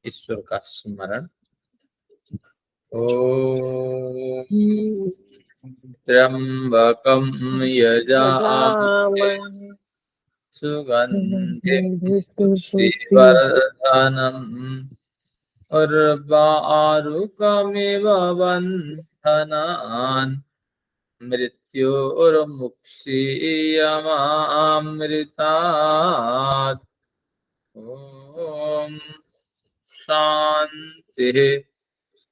ईश्वर का स्मरण। ओम त्र्यंबकं यजामहे सुगंधिं पुष्टिवर्धनम् उर्वारुकमिव बन्धनान् मृत्योर्मुक्षीयमामृतात्। ओम शांति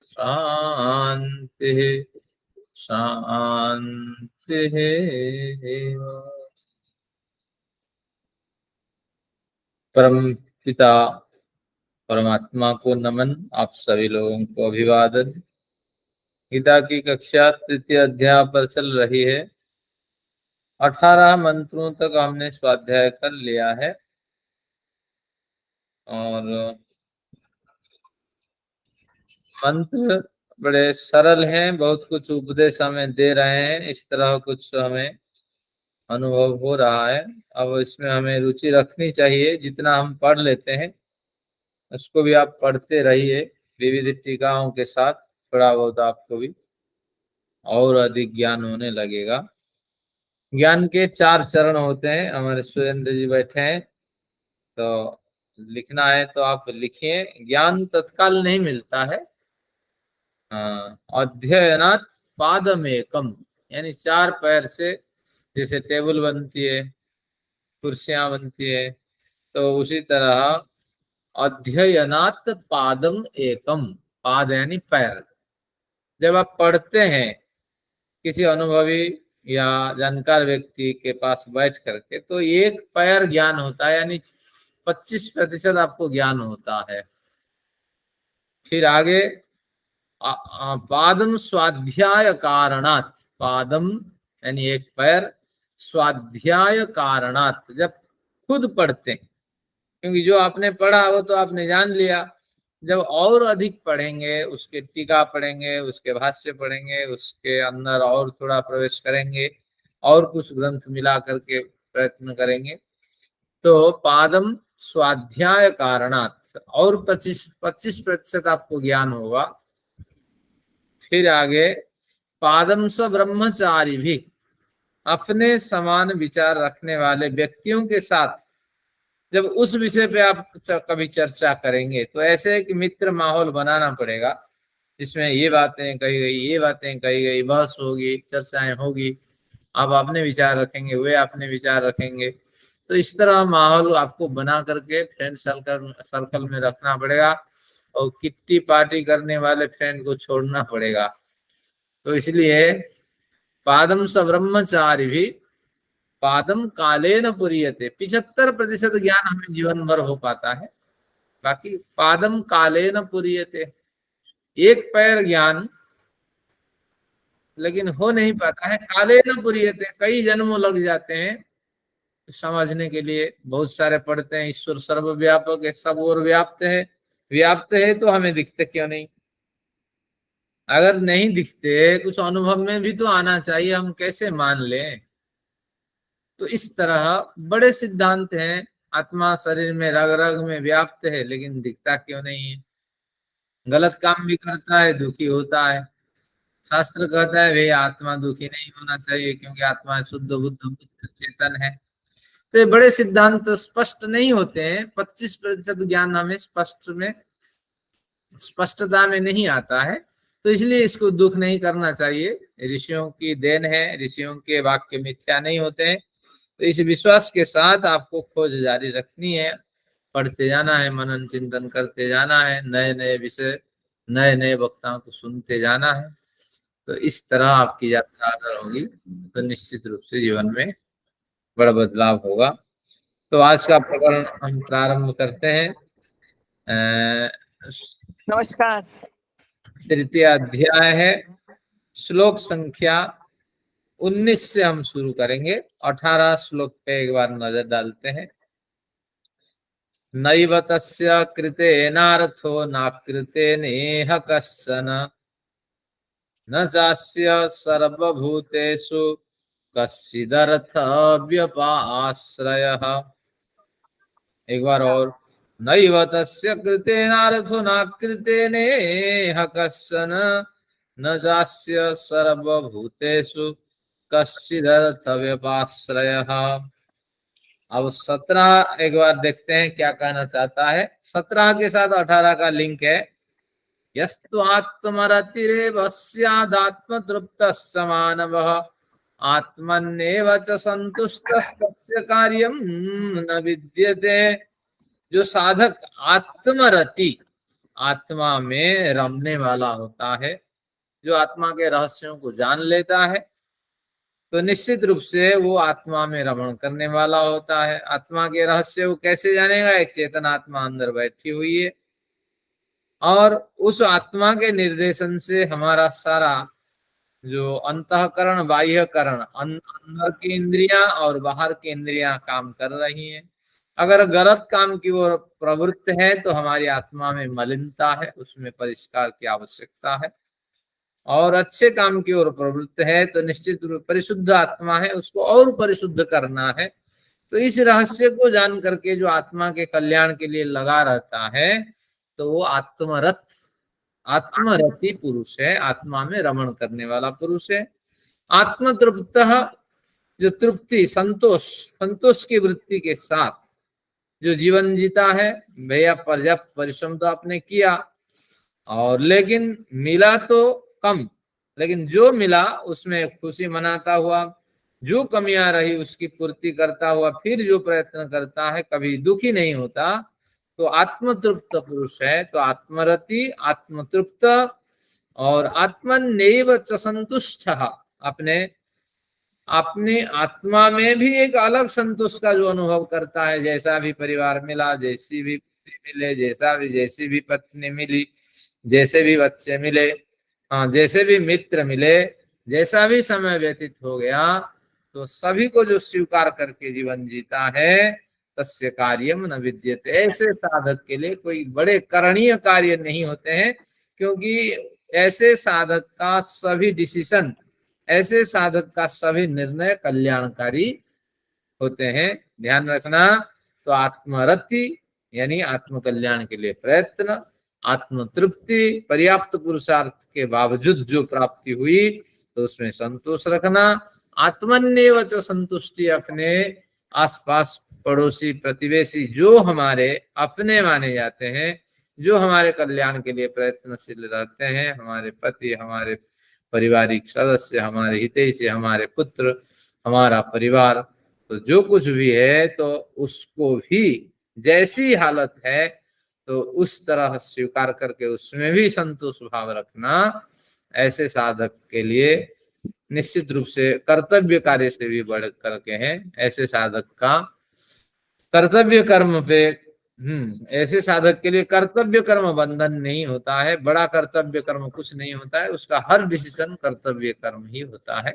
शांति शांति। परम पिता परमात्मा को नमन, आप सभी लोगों को अभिवादन। गीता की कक्षा तृतीय अध्याय पर चल रही है। 18 मंत्रों तक हमने स्वाध्याय कर लिया है और मंत्र बड़े सरल हैं, बहुत कुछ उपदेश हमें दे रहे हैं, इस तरह कुछ हमें अनुभव हो रहा है। अब इसमें हमें रुचि रखनी चाहिए। जितना हम पढ़ लेते हैं उसको भी आप पढ़ते रहिए विविध टीकाओं के साथ, थोड़ा बहुत आपको भी और अधिक ज्ञान होने लगेगा। ज्ञान के 4 चरण होते हैं। हमारे सुरेंद्र जी बैठे हैं, तो लिखना है तो आप लिखिए। ज्ञान तत्काल नहीं मिलता है। अध्ययनात् पादमेकम, यानी 4 पैर से जैसे टेबल बनती है, कुर्सियां बनती है, तो उसी तरह अध्ययनात् पादम एकम, पाद यानी पैर। जब आप पढ़ते हैं किसी अनुभवी या जानकार व्यक्ति के पास बैठ करके, तो एक पैर ज्ञान होता है, यानी 25% आपको ज्ञान होता है। फिर आगे पादम स्वाध्याय कारणात्, पादम यानी एक पैर, स्वाध्याय कारणात्, जब खुद पढ़ते हैं, क्योंकि जो आपने पढ़ा वो तो आपने जान लिया। जब और अधिक पढ़ेंगे, उसके टीका पढ़ेंगे, उसके भाष्य पढ़ेंगे, उसके अंदर और थोड़ा प्रवेश करेंगे और कुछ ग्रंथ मिला करके प्रयत्न करेंगे, तो पादम स्वाध्याय कारणात् और 25% आपको ज्ञान होगा। फिर आगे पादम स ब्रह्मचारी भी, अपने समान विचार रखने वाले व्यक्तियों के साथ जब उस विषय पे आप कभी चर्चा करेंगे, तो ऐसे एक मित्र माहौल बनाना पड़ेगा जिसमें ये बातें कही गई, ये बातें कही गई, बहस होगी, चर्चाएं होगी, आप अपने विचार रखेंगे, वे अपने विचार रखेंगे। तो इस तरह माहौल आपको बना करके फ्रेंड सर्कल में रखना पड़ेगा और किट्टी पार्टी करने वाले फ्रेंड को छोड़ना पड़ेगा। तो इसलिए पादम स ब्रह्मचारी भी पादम कालेन पुरीयते, 75% ज्ञान हमें जीवन भर हो पाता है, बाकी पादम कालेन पुरीयते, एक पैर ज्ञान लेकिन हो नहीं पाता है। कालेन पुरीयते, कई जन्मों लग जाते हैं समझने के लिए। बहुत सारे पढ़ते हैं ईश्वर सर्वव्यापक है, सब और व्याप्त है। व्याप्त है तो हमें दिखते क्यों नहीं? अगर नहीं दिखते, कुछ अनुभव में भी तो आना चाहिए, हम कैसे मान लें? तो इस तरह बड़े सिद्धांत हैं। आत्मा शरीर में रग रग में व्याप्त है, लेकिन दिखता क्यों नहीं है? गलत काम भी करता है, दुखी होता है। शास्त्र कहता है भाई आत्मा दुखी नहीं होना चाहिए, क्योंकि आत्मा शुद्ध बुद्ध बुद्ध चेतन है। तो ये बड़े सिद्धांत स्पष्ट नहीं होते हैं। 25% ज्ञान हमें स्पष्टता में नहीं आता है, तो इसलिए इसको दुख नहीं करना चाहिए। ऋषियों की देन है, ऋषियों के वाक्य मिथ्या नहीं होते हैं। तो इस विश्वास के साथ आपको खोज जारी रखनी है, पढ़ते जाना है, मनन चिंतन करते जाना है, नए नए विषय, नए नए वक्ताओं को सुनते जाना है। तो इस तरह आपकी यात्रा अगर होगी तो निश्चित रूप से जीवन में बड़ा बदलाव होगा। तो आज का प्रकरण हम प्रारंभ करते हैं। नमस्कार। तृतीय अध्याय है, श्लोक संख्या 19 से हम शुरू करेंगे। 18 श्लोक पे एक बार नजर डालते हैं। नैव तस्य कृतेनार्थो नाकृतेनेह कश्चन, न चास्य सर्वभूतेषु कश्चिदर्थ व्यपाश्रयः। एक बार और। नैव तस्य कृतेनार्थो नाकृतेनेह कश्चन न जास्य सर्वभूतेषु कश्चिदर्थ व्यपाश्रयः। अब 17 एक बार देखते हैं क्या कहना चाहता है। 17 के साथ 18 का लिंक है। यस्तु आत्मरतिरेव स्यादात्मतृप्तश्च मानवः आत्मन्येव च सन्तुष्टस्तस्य कार्यं न विद्यते। जो साधक आत्मरति, आत्मा में रमने वाला होता है, जो आत्मा के रहस्यों को जान लेता है, तो निश्चित रूप से वो आत्मा में रमण करने वाला होता है। आत्मा के रहस्य वो कैसे जानेगा? एक चेतन आत्मा अंदर बैठी हुई है और उस आत्मा के निर्देशन से हमारा सारा जो अंतःकरण बाह्यकरण, अंदर की इंद्रियां और बाहर की इंद्रियां काम कर रही हैं। अगर गलत काम की ओर प्रवृत्त है तो हमारी आत्मा में मलिनता है, उसमें परिष्कार की आवश्यकता है। और अच्छे काम की ओर प्रवृत्त है तो निश्चित रूप परिशुद्ध आत्मा है, उसको और परिशुद्ध करना है। तो इस रहस्य को जान करके जो आत्मा के कल्याण के लिए लगा रहता है तो वो आत्मरत, आत्मरति पुरुष है, आत्मा में रमण करने वाला पुरुष है। आत्मतृप्त, जो तृप्ति, संतोष, संतोष की वृत्ति के साथ जो जीवन जीता है, भैया पर्याप्त परिश्रम तो आपने किया और लेकिन मिला तो कम, लेकिन जो मिला उसमें खुशी मनाता हुआ, जो कमियां रही उसकी पूर्ति करता हुआ फिर जो प्रयत्न करता है, कभी दुखी नहीं होता, तो आत्मतृप्त पुरुष है। तो आत्मरति, आत्मतृप्त और आत्मन्येव च संतुष्ट, अपने अपने आत्मा में भी एक अलग संतोष का जो अनुभव करता है। जैसा भी परिवार मिला, जैसी भी पत्नी मिले, जैसी भी पत्नी मिली, जैसे भी बच्चे मिले, हाँ, जैसे भी मित्र मिले, जैसा भी समय व्यतीत हो गया, तो सभी को जो स्वीकार करके जीवन जीता है, तस्य कार्यम न विद्यते। ऐसे साधक के लिए कोई बड़े करणीय कार्य नहीं होते हैं, क्योंकि ऐसे साधक का सभी डिसीजन, ऐसे साधक का सभी निर्णय कल्याणकारी होते हैं। ध्यान रखना। तो आत्मरति यानी आत्म कल्याण के लिए प्रयत्न, आत्मतृप्ति, पर्याप्त पुरुषार्थ के बावजूद जो प्राप्ति हुई तो उसमें संतोष रखना। आत्मन्येव च संतुष्टि, अपने आसपास पड़ोसी प्रतिवेशी जो हमारे अपने माने जाते हैं, जो हमारे कल्याण के लिए प्रयत्नशील रहते हैं, हमारे पति, हमारे पारिवारिक सदस्य, हमारे हितैषी, हमारे पुत्र, हमारा परिवार, तो जो कुछ भी है तो उसको भी जैसी हालत है तो उस तरह स्वीकार करके उसमें भी संतोष भाव रखना ऐसे साधक के लिए निश्चित रूप से कर्तव्य कार्य से भी बढ़ करके है। ऐसे साधक का कर्तव्य कर्म पे ऐसे साधक के लिए कर्तव्य कर्म बंधन नहीं होता है। बड़ा कर्तव्य कर्म कुछ नहीं होता है, उसका हर डिसीजन कर्तव्य कर्म ही होता है।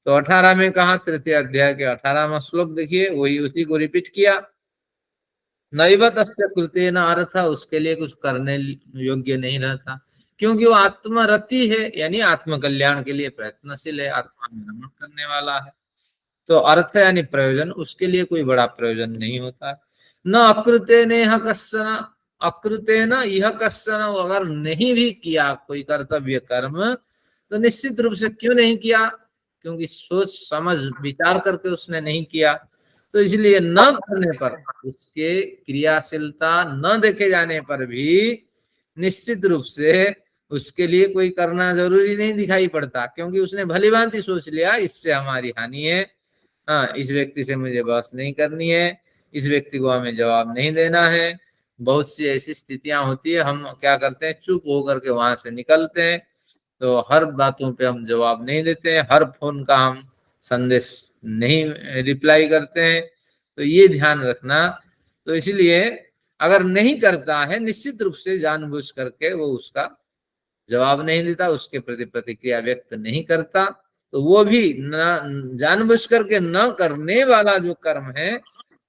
तो 18 में कहा, तृतीय अध्याय के 18वां श्लोक देखिए, वही उसी को रिपीट किया। नैव तस्य कृतेन अर्थ, उसके लिए कुछ करने योग्य नहीं रहता, क्योंकि वो आत्मरति है, यानी आत्म कल्याण के लिए प्रयत्नशील है, आत्मा में रमण करने वाला है। तो अर्थ यानी प्रयोजन, उसके लिए कोई बड़ा प्रयोजन नहीं होता। न अकृतेन यह कश्चन, अकृतेन यह कश्चन, अगर नहीं भी किया कोई कर्तव्य कर्म तो निश्चित रूप से क्यों नहीं किया? क्योंकि सोच समझ विचार करके उसने नहीं किया। तो इसलिए न करने पर, उसके क्रियाशीलता न देखे जाने पर भी निश्चित रूप से उसके लिए कोई करना जरूरी नहीं दिखाई पड़ता, क्योंकि उसने भली भांति सोच लिया इससे हमारी हानि है, हाँ, इस व्यक्ति से मुझे बहस नहीं करनी है, इस व्यक्ति को हमें जवाब नहीं देना है। बहुत सी ऐसी स्थितियां होती है, हम क्या करते हैं, चुप होकर के वहां से निकलते हैं। तो हर बातों पे हम जवाब नहीं देते हैं, हर फोन का हम संदेश नहीं रिप्लाई करते हैं। तो ये ध्यान रखना। तो इसलिए अगर नहीं करता है, निश्चित रूप से जानबूझ करके वो उसका जवाब नहीं देता, उसके प्रति प्रतिक्रिया व्यक्त नहीं करता, तो वो भी न जानबूझ करके न करने वाला जो कर्म है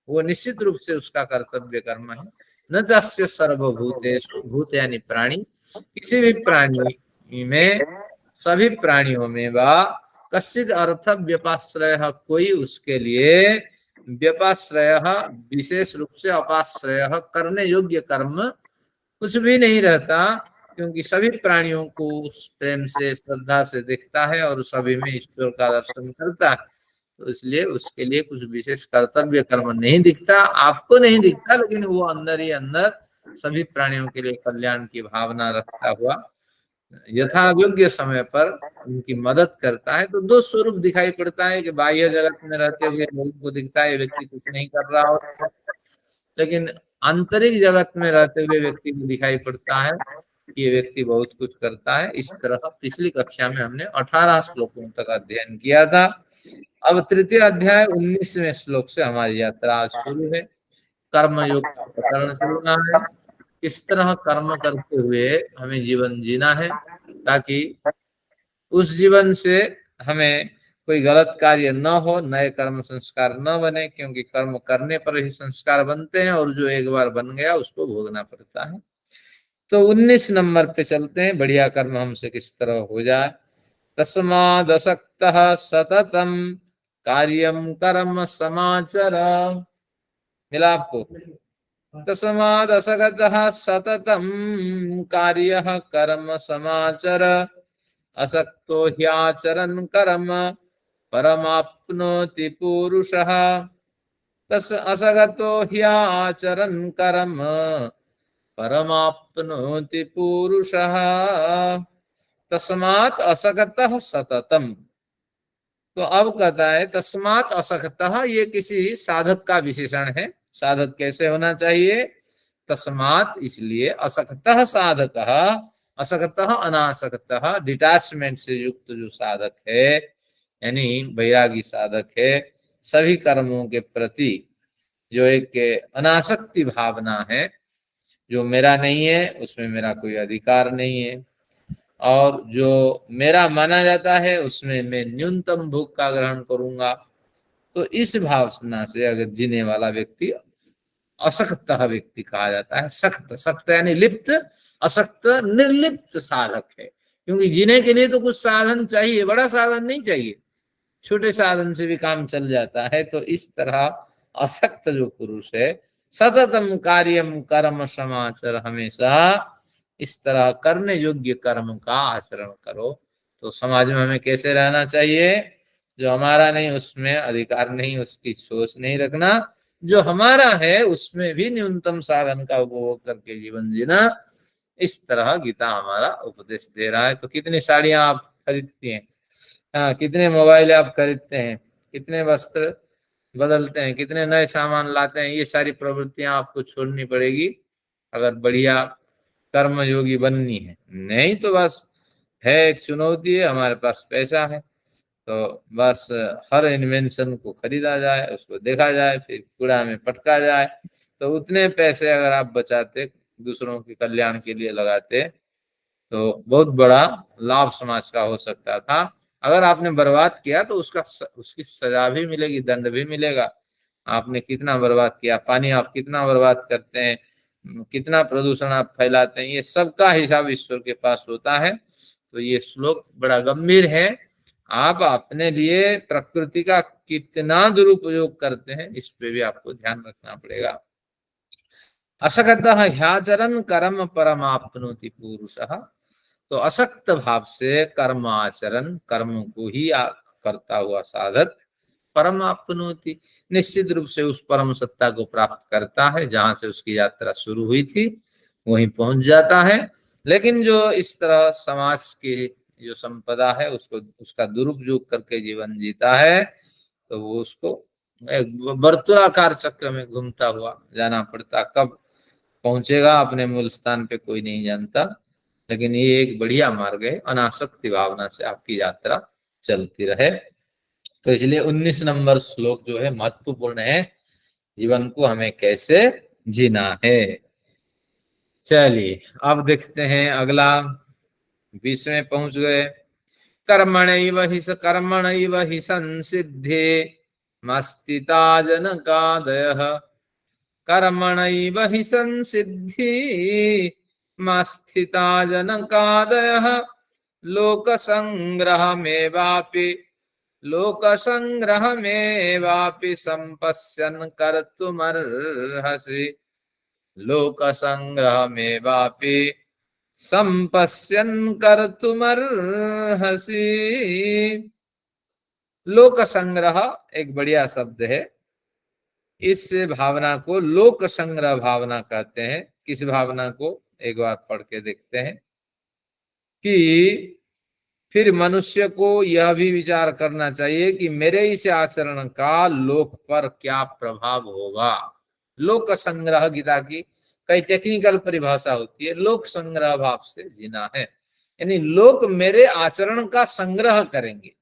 वो निश्चित रूप से उसका कर्तव्य कर्म है। न चास्य सर्वभूतेषु, भूत यानी प्राणी, किसी भी प्राणी में, सभी प्राणियों में वा कश्चिद अर्थ व्यपाश्रय, कोई उसके लिए व्यपाश्रय, विशेष रूप से अपाश्रय, करने योग्य कर्म कुछ भी नहीं रहता, क्योंकि सभी प्राणियों को प्रेम से श्रद्धा से देखता है और सभी में ईश्वर का दर्शन करता है। तो इसलिए उसके लिए कुछ विशेष कर्तव्य कर्म नहीं दिखता, आपको नहीं दिखता, लेकिन वो अंदर ही अंदर सभी प्राणियों के लिए कल्याण की भावना रखता हुआ यथा योग्य समय पर उनकी मदद करता है। तो दो स्वरूप दिखाई पड़ता है कि बाह्य जगत में रहते हुए लोगों को दिखता है व्यक्ति कुछ नहीं कर रहा हो, लेकिन आंतरिक जगत में रहते हुए व्यक्ति को दिखाई पड़ता है कि ये व्यक्ति बहुत कुछ करता है। इस तरह पिछली कक्षा में हमने 18 श्लोकों तक अध्ययन किया था। अब तृतीय अध्याय 19वें श्लोक से हमारी यात्रा आज शुरू है। कर्मयोग का प्रकरण चलना है, किस तरह कर्म करते हुए हमें जीवन जीना है, ताकि उस जीवन से हमें कोई गलत कार्य न हो, नए कर्म संस्कार न बने, क्योंकि कर्म करने पर ही संस्कार बनते हैं और जो एक बार बन गया उसको भोगना पड़ता है। तो 19 नंबर पे चलते हैं, बढ़िया कर्म हमसे किस तरह हो जाए। तस्मादसक्तः सततम कार्यम कर्म समाचर, मिला आपको? तस्मादसक्तः सततम कार्यः कर्म समाचर, असक्तो ह्याचरन् कर्म परमाप्नोति पुरुषः। तस् असक्तो ह्याचरन् कर्म परमाप्नोति पुरुषः। तस्मात् असक्तः सततम। तो अब कहता है तस्मात् असक्तः, ये किसी साधक का विशेषण है। साधक कैसे होना चाहिए? तस्मात्, इसलिए, असक्तः साधकः, असक्तः अनासक्तः, डिटैचमेंट से युक्त जो साधक है, यानी वैरागी साधक है, सभी कर्मों के प्रति जो एक अनासक्ति भावना है, जो मेरा नहीं है उसमें मेरा कोई अधिकार नहीं है, और जो मेरा माना जाता है उसमें मैं न्यूनतम भोग का ग्रहण करूंगा। तो इस भावना से अगर जीने वाला व्यक्ति असक्त व्यक्ति कहा जाता है। सख्त, सख्त यानी लिप्त, असक्त निर्लिप्त साधक है। क्योंकि जीने के लिए तो कुछ साधन चाहिए, बड़ा साधन नहीं चाहिए, छोटे साधन से भी काम चल जाता है। तो इस तरह असक्त जो पुरुष है, सततम कार्यम कर्म समाचर, हमेशा इस तरह करने योग्य कर्म का आचरण करो। तो समाज में हमें कैसे रहना चाहिए? जो हमारा नहीं उसमें अधिकार नहीं, उसकी सोच नहीं रखना, जो हमारा है उसमें भी न्यूनतम साधन का उपभोग करके जीवन जीना। इस तरह गीता हमारा उपदेश दे रहा है। तो कितनी साड़ियां आप खरीदती हैं, हाँ, कितने मोबाइल आप खरीदते हैं, कितने वस्त्र बदलते हैं, कितने नए सामान लाते हैं, ये सारी प्रवृत्तियां आपको छोड़नी पड़ेगी अगर बढ़िया कर्मयोगी बननी है। नहीं तो बस है, एक चुनौती है, हमारे पास पैसा है तो बस हर इन्वेंशन को खरीदा जाए, उसको देखा जाए, फिर कूड़ा में पटका जाए। तो उतने पैसे अगर आप बचाते, दूसरों के कल्याण के लिए लगाते, तो बहुत बड़ा लाभ समाज का हो सकता था। अगर आपने बर्बाद किया तो उसकी सजा भी मिलेगी, दंड भी मिलेगा। आपने कितना बर्बाद किया, पानी आप कितना बर्बाद करते हैं, कितना प्रदूषण आप फैलाते हैं, ये सबका हिसाब ईश्वर के पास होता है। तो ये श्लोक बड़ा गंभीर है। आप अपने लिए प्रकृति का कितना दुरुपयोग करते हैं, इस पे भी आपको ध्यान रखना पड़ेगा। असक्तः ह्याचरन् कर्म परमाप्नोति पुरुषः। तो असक्त भाव से कर्म आचरण, कर्म को ही करता हुआ साधक परमाप्नोति, निश्चित रूप से उस परम सत्ता को प्राप्त करता है। जहां से उसकी यात्रा शुरू हुई थी वहीं पहुंच जाता है। लेकिन जो इस तरह समाज की जो संपदा है उसको, उसका दुरुपयोग करके जीवन जीता है, तो वो उसको एक वर्तुलाकार चक्र में घूमता हुआ जाना पड़ता। कब पहुंचेगा अपने मूल स्थान पे कोई नहीं जानता। लेकिन ये एक बढ़िया मार्ग है, अनासक्ति भावना से आपकी यात्रा चलती रहे। तो इसलिए 19 नंबर श्लोक जो है महत्वपूर्ण है, जीवन को हमें कैसे जीना है। चलिए अब देखते हैं अगला, 20वें पहुंच गए। कर्मणैव हि संसिद्धे मस्तिता जनकादयः। कर्मणैव हि संसिद्धि मस्थिता जनकादयः। लोकसंग्रहमेवापि लोक संग्रह में वापि संपश्यन् कर्तुमर्हसि। लोक संग्रह में वापि संपश्यन् कर्तुमर्हसि। लोक संग्रह एक बढ़िया शब्द है। इस भावना को लोक संग्रह भावना कहते हैं। किस भावना को, एक बार पढ़ के देखते हैं कि फिर मनुष्य को यह भी विचार करना चाहिए कि मेरे इस आचरण का लोक पर क्या प्रभाव होगा। लोक संग्रह गीता की कई टेक्निकल परिभाषा होती है। लोक संग्रह भाव से जीना है, यानी लोग मेरे आचरण का संग्रह करेंगे,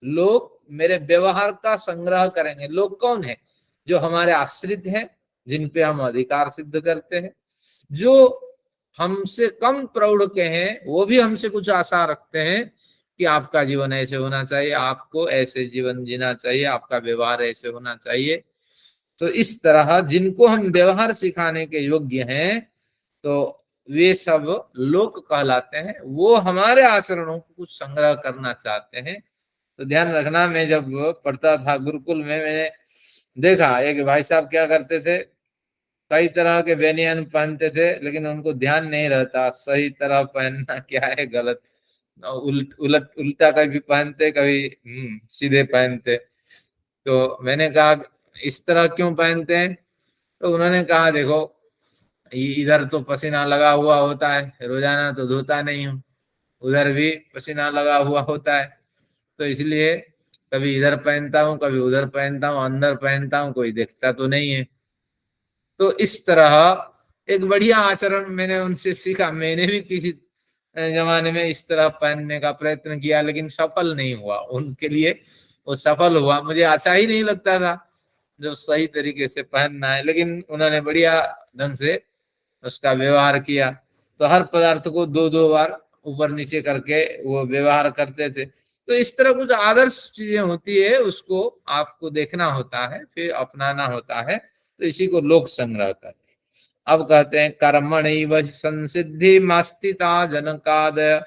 लोग मेरे व्यवहार का संग्रह करेंगे। लोग कौन है? जो हमारे आश्रित हैं, जिन पे हम अधिकार सिद्ध करते हैं, जो हमसे कम प्रौढ़ के हैं, वो भी हमसे कुछ आशा रखते हैं कि आपका जीवन ऐसे होना चाहिए, आपको ऐसे जीवन जीना चाहिए, आपका व्यवहार ऐसे होना चाहिए। तो इस तरह जिनको हम व्यवहार सिखाने के योग्य हैं, तो वे सब लोग कहलाते हैं। वो हमारे आचरणों को कुछ संग्रह करना चाहते हैं। तो ध्यान रखना, मैं जब पढ़ता था गुरुकुल में, मैंने देखा एक भाई साहब क्या करते थे, कई तरह के बेनियान पहनते थे, लेकिन उनको ध्यान नहीं रहता सही तरह पहनना क्या है, गलत उल्टा कभी पहनते, कभी सीधे पहनते। तो मैंने कहा इस तरह क्यों पहनते हैं? तो उन्होंने कहा देखो, इधर तो पसीना लगा हुआ होता है, रोजाना तो धोता नहीं हूँ, उधर भी पसीना लगा हुआ होता है, तो इसलिए कभी इधर पहनता हूँ, कभी उधर पहनता हूँ, अंदर पहनता हूँ, कोई देखता तो नहीं है। तो इस तरह एक बढ़िया आचरण मैंने उनसे सीखा। मैंने भी किसी जमाने में इस तरह पहनने का प्रयत्न किया, लेकिन सफल नहीं हुआ। उनके लिए वो सफल हुआ, मुझे अच्छा ही नहीं लगता था जो सही तरीके से पहनना है, लेकिन उन्होंने बढ़िया ढंग से उसका व्यवहार किया। तो हर पदार्थ को दो दो बार ऊपर नीचे करके वो व्यवहार करते थे। तो इस तरह कुछ आदर्श चीजें होती है, उसको आपको देखना होता है, फिर अपनाना होता है। तो इसी को लोक संग्रह कहते हैं। अब कहते हैं कर्मणैव संसिद्धि मास्तिता जनकादय।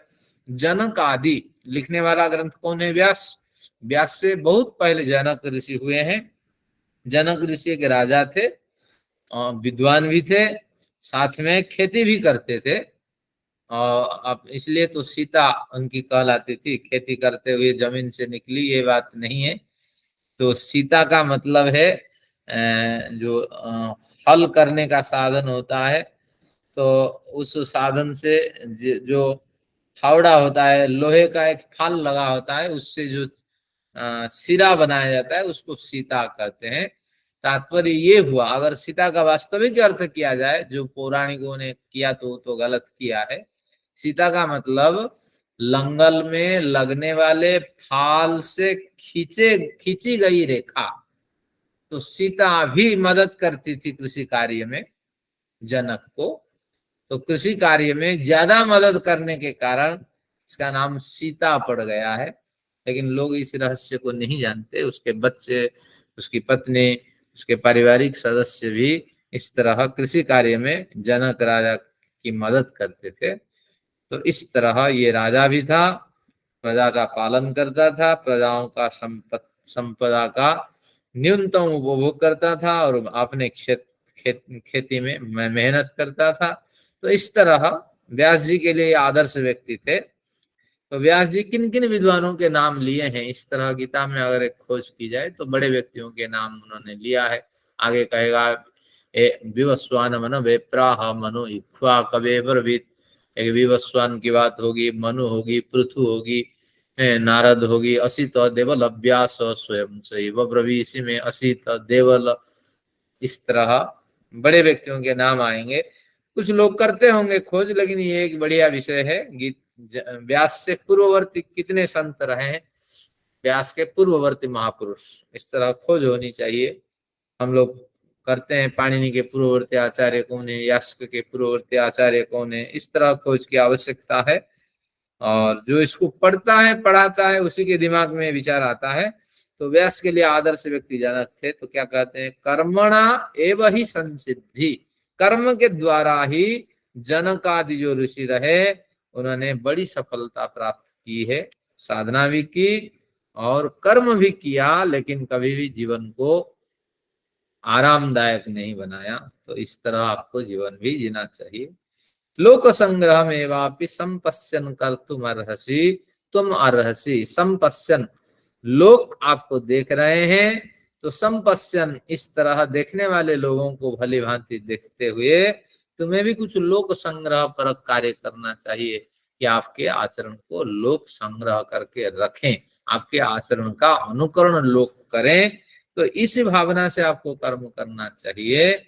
जनकादि लिखने वाला ग्रंथ कौन है? व्यास। व्यास से बहुत पहले जनक ऋषि हुए हैं। जनक ऋषि के राजा थे, विद्वान भी थे, साथ में खेती भी करते थे। और अब इसलिए तो सीता उनकी कहलाती थी। खेती करते हुए जमीन से निकली, ये बात नहीं है। तो सीता का मतलब है जो हल करने का साधन होता है, तो उस साधन से जो फावड़ा होता है, लोहे का एक फाल लगा होता है, उससे जो सिरा बनाया जाता है, उसको सीता कहते हैं। तात्पर्य ये हुआ, अगर सीता का वास्तविक अर्थ किया जाए, जो पौराणिकों ने किया तो गलत किया है। सीता का मतलब लंगल में लगने वाले फाल से खींची गई रेखा। तो सीता भी मदद करती थी कृषि कार्य में जनक को। तो कृषि कार्य में ज्यादा मदद करने के कारण इसका नाम सीता पड़ गया है। लेकिन लोग इस रहस्य को नहीं जानते। उसके बच्चे, उसकी पत्नी, उसके पारिवारिक सदस्य भी इस तरह कृषि कार्य में जनक राजा की मदद करते थे। तो इस तरह ये राजा भी था, प्रजा का पालन करता था, प्रजाओं का संपदा का न्यूनतम उपभोग करता था, और अपने खेती में मेहनत करता था। तो इस तरह व्यास जी के लिए आदर्श व्यक्ति थे। तो व्यास जी किन किन विद्वानों के नाम लिए हैं, इस तरह गीता में अगर एक खोज की जाए तो बड़े व्यक्तियों के नाम उन्होंने लिया है। आगे कहेगा विवस्वान मनु वेप्राह मनु इक्ष्वा कवेब्रवीत। एक विवस्वान की बात होगी, मनु होगी, पृथु होगी, नारद होगी, असित देवल अभ्यास स्वयं सैव ब्रवी। इसी में असित देवल, इस तरह बड़े व्यक्तियों के नाम आएंगे। कुछ लोग करते होंगे खोज, लेकिन ये एक बढ़िया विषय है। गीत व्यास से पूर्ववर्ती कितने संत रहे हैं, व्यास के पूर्ववर्ती महापुरुष, इस तरह खोज होनी चाहिए। हम लोग करते हैं पाणिनि के पूर्ववर्ती आचार्य कौन है, यास्क के पूर्ववर्ती आचार्य कौन है, इस तरह खोज की आवश्यकता है। और जो इसको पढ़ता है, पढ़ाता है, उसी के दिमाग में विचार आता है। तो व्यास के लिए आदर्श व्यक्ति जनक थे। तो क्या कहते हैं? कर्मणा एव ही संसिद्धि। कर्म के द्वारा ही जनक आदि जो ऋषि रहे, उन्होंने बड़ी सफलता प्राप्त की है, साधना भी की, और कर्म भी किया लेकिन कभी भी जीवन को आरामदायक नहीं बनाया। तो इस तरह आपको जीवन भी जीना चाहिए। लोक संग्रह में वापि संपश्यन कर तुम अर्हसी, तुम अर्हसी संपश्यन, लोग आपको देख रहे हैं तो संपश्यन, इस तरह देखने वाले लोगों को भली भांति देखते हुए तुम्हें भी कुछ लोक संग्रह परक कार्य करना चाहिए कि आपके आचरण को लोक संग्रह करके रखें, आपके आचरण का अनुकरण लोग करें। तो इस भावना से आपको कर्म करना चाहिए,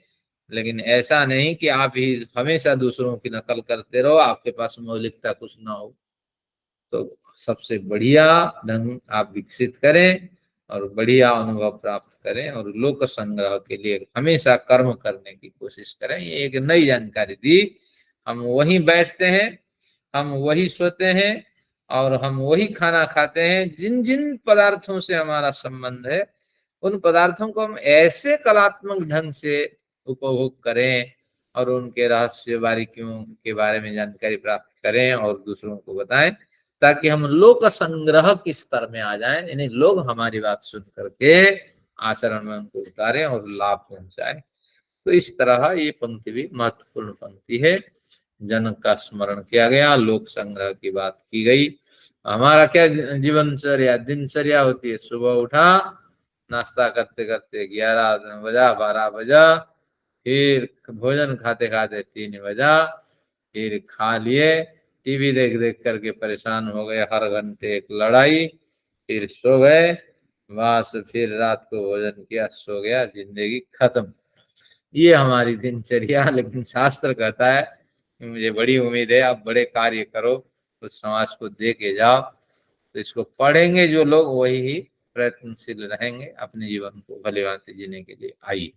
लेकिन ऐसा नहीं कि आप ही हमेशा दूसरों की नकल करते रहो, आपके पास मौलिकता कुछ ना हो। तो सबसे बढ़िया ढंग आप विकसित करें और बढ़िया अनुभव प्राप्त करें और लोक संग्रह के लिए हमेशा कर्म करने की कोशिश करें। ये एक नई जानकारी दी। हम वहीं बैठते हैं, हम वही सोते हैं और हम वही खाना खाते हैं। जिन जिन पदार्थों से हमारा संबंध है उन पदार्थों को हम ऐसे कलात्मक ढंग से उपभोग करें और उनके रहस्य बारीकियों के बारे में जानकारी प्राप्त करें और दूसरों को बताएं, ताकि हम लोक संग्रह के स्तर में आ जाएं, यानी लोग हमारी बात सुन करके आचरण में उनको उतारें और लाभ पहुंचाएं। तो इस तरह ये पंक्ति भी महत्वपूर्ण पंक्ति है। जनक का स्मरण किया गया, लोक संग्रह की बात की गई। हमारा क्या जीवनचर्या दिनचर्या होती है? सुबह उठा, नाश्ता करते करते 11 बजा, 12 बजा, फिर भोजन खाते खाते 3 बजा, फिर खा लिए, टीवी देख देख करके परेशान हो गए, हर घंटे एक लड़ाई, फिर सो गए, बस फिर रात को भोजन किया, सो गया, जिंदगी खत्म। ये हमारी दिनचर्या। लेकिन शास्त्र कहता है कि मुझे बड़ी उम्मीद है, आप बड़े कार्य करो, तो समाज को दे के जाओ। तो इसको पढ़ेंगे जो लोग, वही ही प्रयत्नशील रहेंगे अपने जीवन को भली भांति जीने के लिए। आइए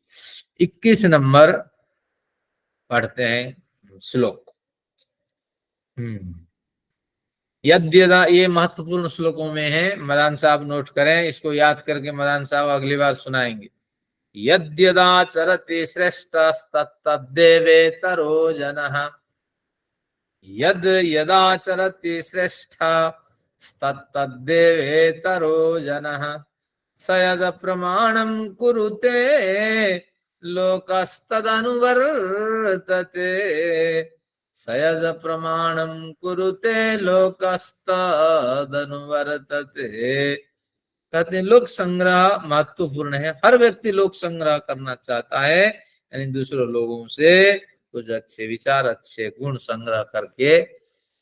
21 नंबर पढ़ते हैं श्लोक। यद्यदा, ये महत्वपूर्ण श्लोकों में है, मदान साहब नोट करें, इसको याद करके मदान साहब अगली बार सुनाएंगे। यद्यदाचरति श्रेष्ठस्तत्तद्देवेतरो जनः, यद यदाचरति श्रेष्ठस्तत्तद्देवेतरो जनः, स यद प्रमाणं कुरुते लोकस्तदनुवर्तते, स यद प्रमाणं कुरुते लोकस्तदनुवर्तते। कहते हैं लोक संग्रह महत्वपूर्ण है। हर व्यक्ति लोक संग्रह करना चाहता है, यानी दूसरों लोगों से कुछ अच्छे विचार, अच्छे गुण संग्रह करके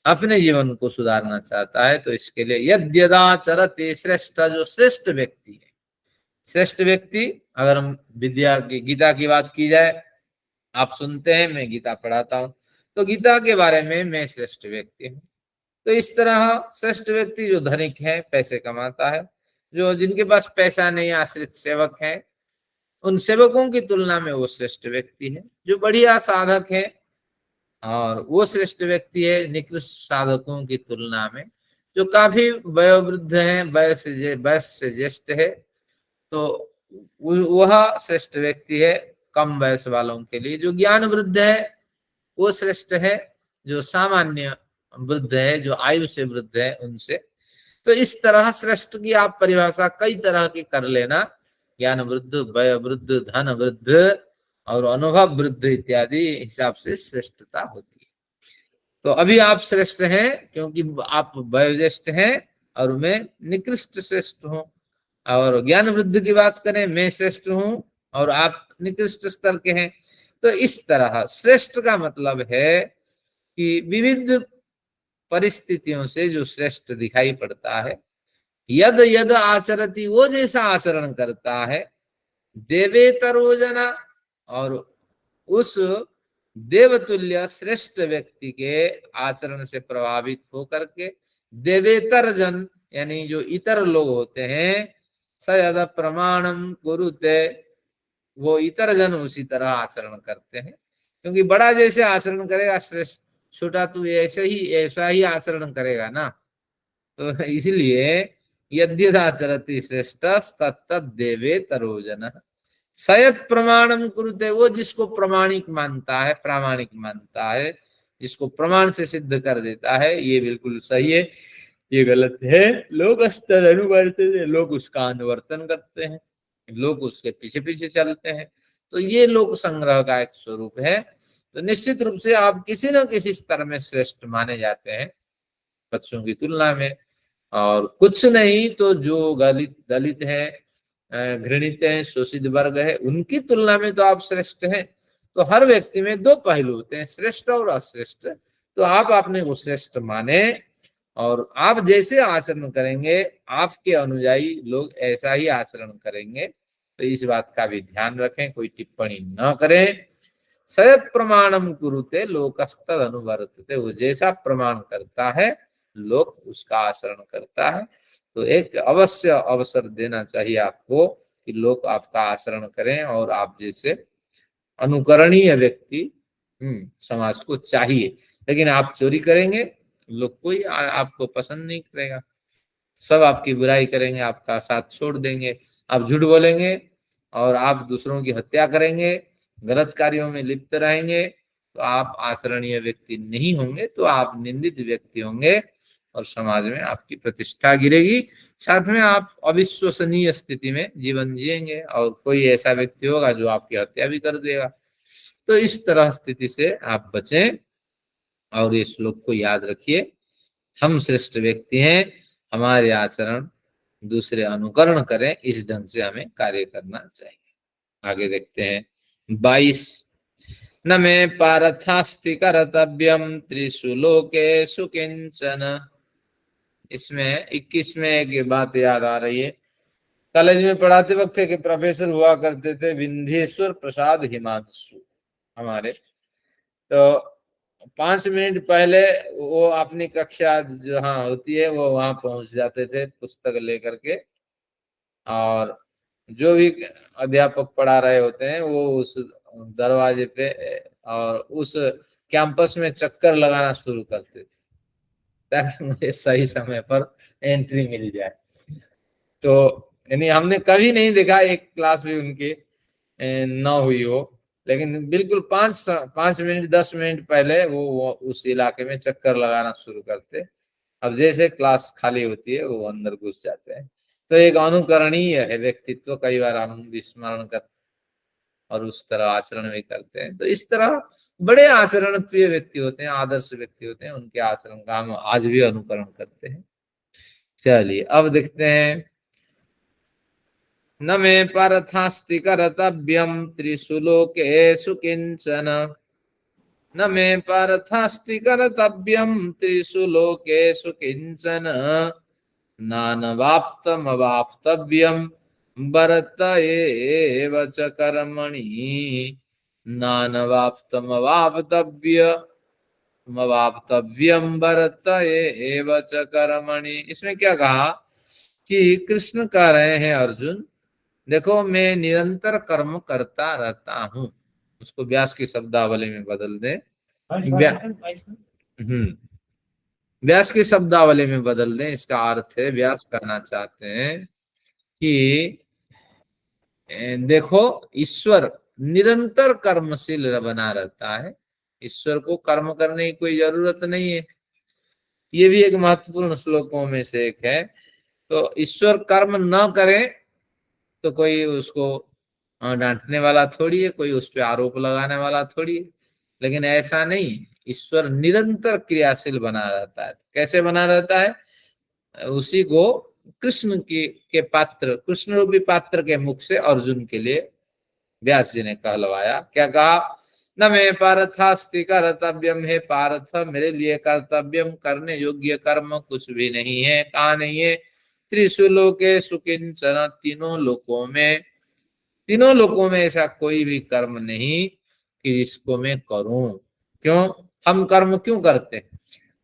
अपने जीवन को सुधारना चाहता है। तो इसके लिए यद्यदाचरति श्रेष्ठ, जो श्रेष्ठ व्यक्ति है, श्रेष्ठ व्यक्ति, अगर हम विद्या की, गीता की बात की जाए, आप सुनते हैं मैं गीता पढ़ाता हूँ, तो गीता के बारे में मैं श्रेष्ठ व्यक्ति हूँ। तो इस तरह श्रेष्ठ व्यक्ति जो धनिक है, पैसे कमाता है, जो जिनके पास पैसा नहीं, आश्रित सेवक हैं, उन सेवकों की तुलना में वो श्रेष्ठ व्यक्ति है। जो बढ़िया साधक है और वो श्रेष्ठ व्यक्ति है निकृष्ट साधकों की तुलना में। जो काफी वयोवृद्ध है, वयस से ज्येष्ठ है, तो वह श्रेष्ठ व्यक्ति है कम वयस वालों के लिए। जो ज्ञान वृद्ध है वो श्रेष्ठ है, जो सामान्य वृद्ध है, जो आयु से वृद्ध है, उनसे। तो इस तरह श्रेष्ठ की आप परिभाषा कई तरह की कर लेना, ज्ञान वृद्ध, वय वृद्ध, धन वृद्ध और अनुभव वृद्ध इत्यादि हिसाब से श्रेष्ठता होती है। तो अभी आप श्रेष्ठ हैं क्योंकि आप वयोज्येष्ठ हैं और मैं निकृष्ट श्रेष्ठ हूँ। और ज्ञान वृद्ध की बात करें, मैं श्रेष्ठ हूँ और आप निकृष्ट स्तर के हैं। तो इस तरह श्रेष्ठ का मतलब है कि विविध परिस्थितियों से जो श्रेष्ठ दिखाई पड़ता है। यद यद आचरति, वो जैसा आचरण करता है, देवेतरो जना, और उस देवतुल्य श्रेष्ठ व्यक्ति के आचरण से प्रभावित होकर के देवेतर जन, यानी जो इतर लोग होते हैं, स यद प्रमाणम कुरुते, वो इतर जन उसी तरह आचरण करते हैं। क्योंकि बड़ा जैसे आचरण करेगा श्रेष्ठ, छोटा तो ऐसा ही आचरण करेगा ना। तो इसलिए यद्यदाचरति श्रेष्ठ तत्तद्देवेतरो जनः, सयत प्रमाणम कुरुते, वो जिसको प्रमाणिक मानता है, प्रामाणिक मानता है, जिसको प्रमाण से सिद्ध कर देता है, ये बिल्कुल सही है। ये गलत है। लोग तद अनुवर्तते, लोग उसका अनुवर्तन करते हैं, लोग उसके पीछे पीछे चलते हैं। तो ये लोक संग्रह का एक स्वरूप है। तो निश्चित रूप से आप किसी न किसी स्तर में श्रेष्ठ माने जाते हैं बच्चों की तुलना में। और कुछ नहीं तो जो दलित दलित है, घृणित है, शोषित वर्ग है, उनकी तुलना में तो आप श्रेष्ठ हैं। तो हर व्यक्ति में दो पहलू होते हैं, श्रेष्ठ और अश्रेष्ठ। तो आप अपने को श्रेष्ठ माने, और आप जैसे आचरण करेंगे आपके अनुयायी लोग ऐसा ही आचरण करेंगे। तो इस बात का भी ध्यान रखें, कोई टिप्पणी न करें। सयत प्रमाणम कुरुते लोकस्तद अनुवर्तते, वो जैसा प्रमाण करता है लोक उसका आचरण करता है। तो एक अवश्य अवसर देना चाहिए आपको कि लोग आपका आचरण करें, और आप जैसे अनुकरणीय व्यक्ति समाज को चाहिए। लेकिन आप चोरी करेंगे, लोग कोई आपको पसंद नहीं करेगा, सब आपकी बुराई करेंगे, आपका साथ छोड़ देंगे। आप झूठ बोलेंगे और आप दूसरों की हत्या करेंगे, गलत कार्यों में लिप्त रहेंगे, तो आप आचरणीय व्यक्ति नहीं होंगे, तो आप निंदित व्यक्ति होंगे और समाज में आपकी प्रतिष्ठा गिरेगी। साथ में आप अविश्वसनीय स्थिति में जीवन जिएंगे, और कोई ऐसा व्यक्ति होगा जो आपकी हत्या भी कर देगा। तो इस तरह स्थिति से आप बचें, और इस श्लोक को याद रखिए, हम श्रेष्ठ व्यक्ति हैं, हमारे आचरण दूसरे अनुकरण करें, इस ढंग से हमें कार्य करना चाहिए। आगे देखते हैं 22। न मे पार्थास्ति कर्तव्यम त्रिषु लोकेषु किंचन। इसमें 21 में एक बात याद आ रही है। कॉलेज में पढ़ाते वक्त के प्रोफेसर हुआ करते थे विंध्येश्वर प्रसाद हिमांशु हमारे। तो 5 मिनट पहले वो अपनी कक्षा जहाँ होती है वो वहां पहुंच जाते थे पुस्तक लेकर के, और जो भी अध्यापक पढ़ा रहे होते हैं वो उस दरवाजे पे और उस कैंपस में चक्कर लगाना शुरू करते थे ताकि मुझे सही समय पर एंट्री मिल जाए। तो यानी हमने कभी नहीं देखा एक क्लास भी उनकी ना हुई हो, लेकिन बिल्कुल 5 मिनट 10 मिनट पहले वो उस इलाके में चक्कर लगाना शुरू करते, और जैसे क्लास खाली होती है वो अंदर घुस जाते हैं। तो एक अनुकरणीय है व्यक्तित्व, कई बार हम भी स्मरण करते और उस तरह आचरण भी करते हैं। तो इस तरह बड़े आचरण प्रिय व्यक्ति होते हैं, आदर्श व्यक्ति होते हैं, उनके आचरण का हम आज भी अनुकरण करते हैं। चलिए अब देखते हैं। न मे पार्थास्ति कर्तव्यम त्रिषु लोकेषु किंचन। न मे पार्थास्ति कर्तव्यम त्रिषु लोकेषु किंचन। नानवाप्तमवाप्तव्यम भरत एव च कर्मणि। नानवाप्तमवाप्तव्यम भरत एव च कर्मणि। इसमें क्या कहा कि कृष्ण कह रहे हैं अर्जुन, देखो मैं निरंतर कर्म करता रहता हूं। उसको व्यास की शब्दावली में बदल दें। व्यास की शब्दावली में बदल दें, इसका अर्थ है व्यास कहना चाहते हैं कि देखो ईश्वर निरंतर कर्मशील बना रहता है, ईश्वर को कर्म करने की कोई जरूरत नहीं है। ये भी एक महत्वपूर्ण श्लोकों में से एक है। तो ईश्वर कर्म न करे तो कोई उसको डांटने वाला थोड़ी है, कोई उस पर आरोप लगाने वाला थोड़ी है। लेकिन ऐसा नहीं, ईश्वर निरंतर क्रियाशील बना रहता है। कैसे बना रहता है? उसी को कृष्ण के पात्र, कृष्ण रूपी पात्र के मुख से अर्जुन के लिए व्यास जी ने कहलवाया। क्या कहा? न मे पार्थास्ति कर्तव्यम, हे पार्थ मेरे लिए कर्तव्यम करने योग्य कर्म कुछ भी नहीं है। कहा नहीं है? त्रिषु लोकेषु किंचन, तीनों लोकों में ऐसा कोई भी कर्म नहीं कि जिसको मैं करूं। क्यों? हम कर्म क्यों करते हैं?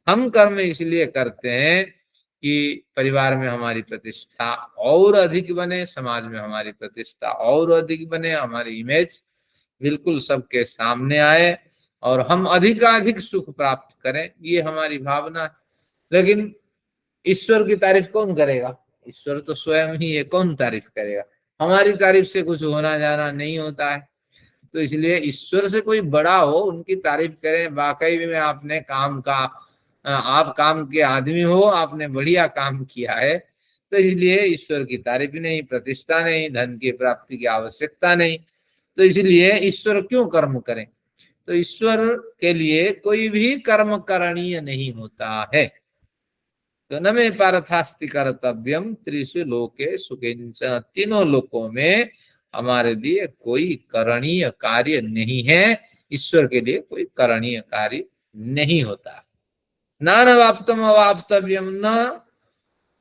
हम कर्म इसलिए करते हैं कि परिवार में हमारी प्रतिष्ठा और अधिक बने, समाज में हमारी प्रतिष्ठा और अधिक बने, हमारी इमेज बिल्कुल सबके सामने आए और हम अधिकाधिक सुख प्राप्त करें, ये हमारी भावना है। लेकिन ईश्वर की तारीफ कौन करेगा? ईश्वर तो स्वयं ही है, कौन तारीफ करेगा? हमारी तारीफ से कुछ होना जाना नहीं होता है। तो इसलिए ईश्वर से कोई बड़ा हो उनकी तारीफ करें, वाकई में आपने काम का आप काम के आदमी हो, आपने बढ़िया काम किया है, तो इसलिए ईश्वर की तारीफ नहीं, प्रतिष्ठा नहीं, धन की प्राप्ति की आवश्यकता नहीं, तो इसलिए ईश्वर क्यों कर्म करें। तो ईश्वर के लिए कोई भी कर्म करणीय नहीं होता है। तो न मे पार्थास्ति कर्तव्यम त्रिषु लोके सुखिंच, तीनों लोकों में हमारे लिए कोई करणीय कार्य नहीं है। ईश्वर के लिए कोई करणीय कार्य नहीं होता। नानवाप्तम अवाप्तव्यम, न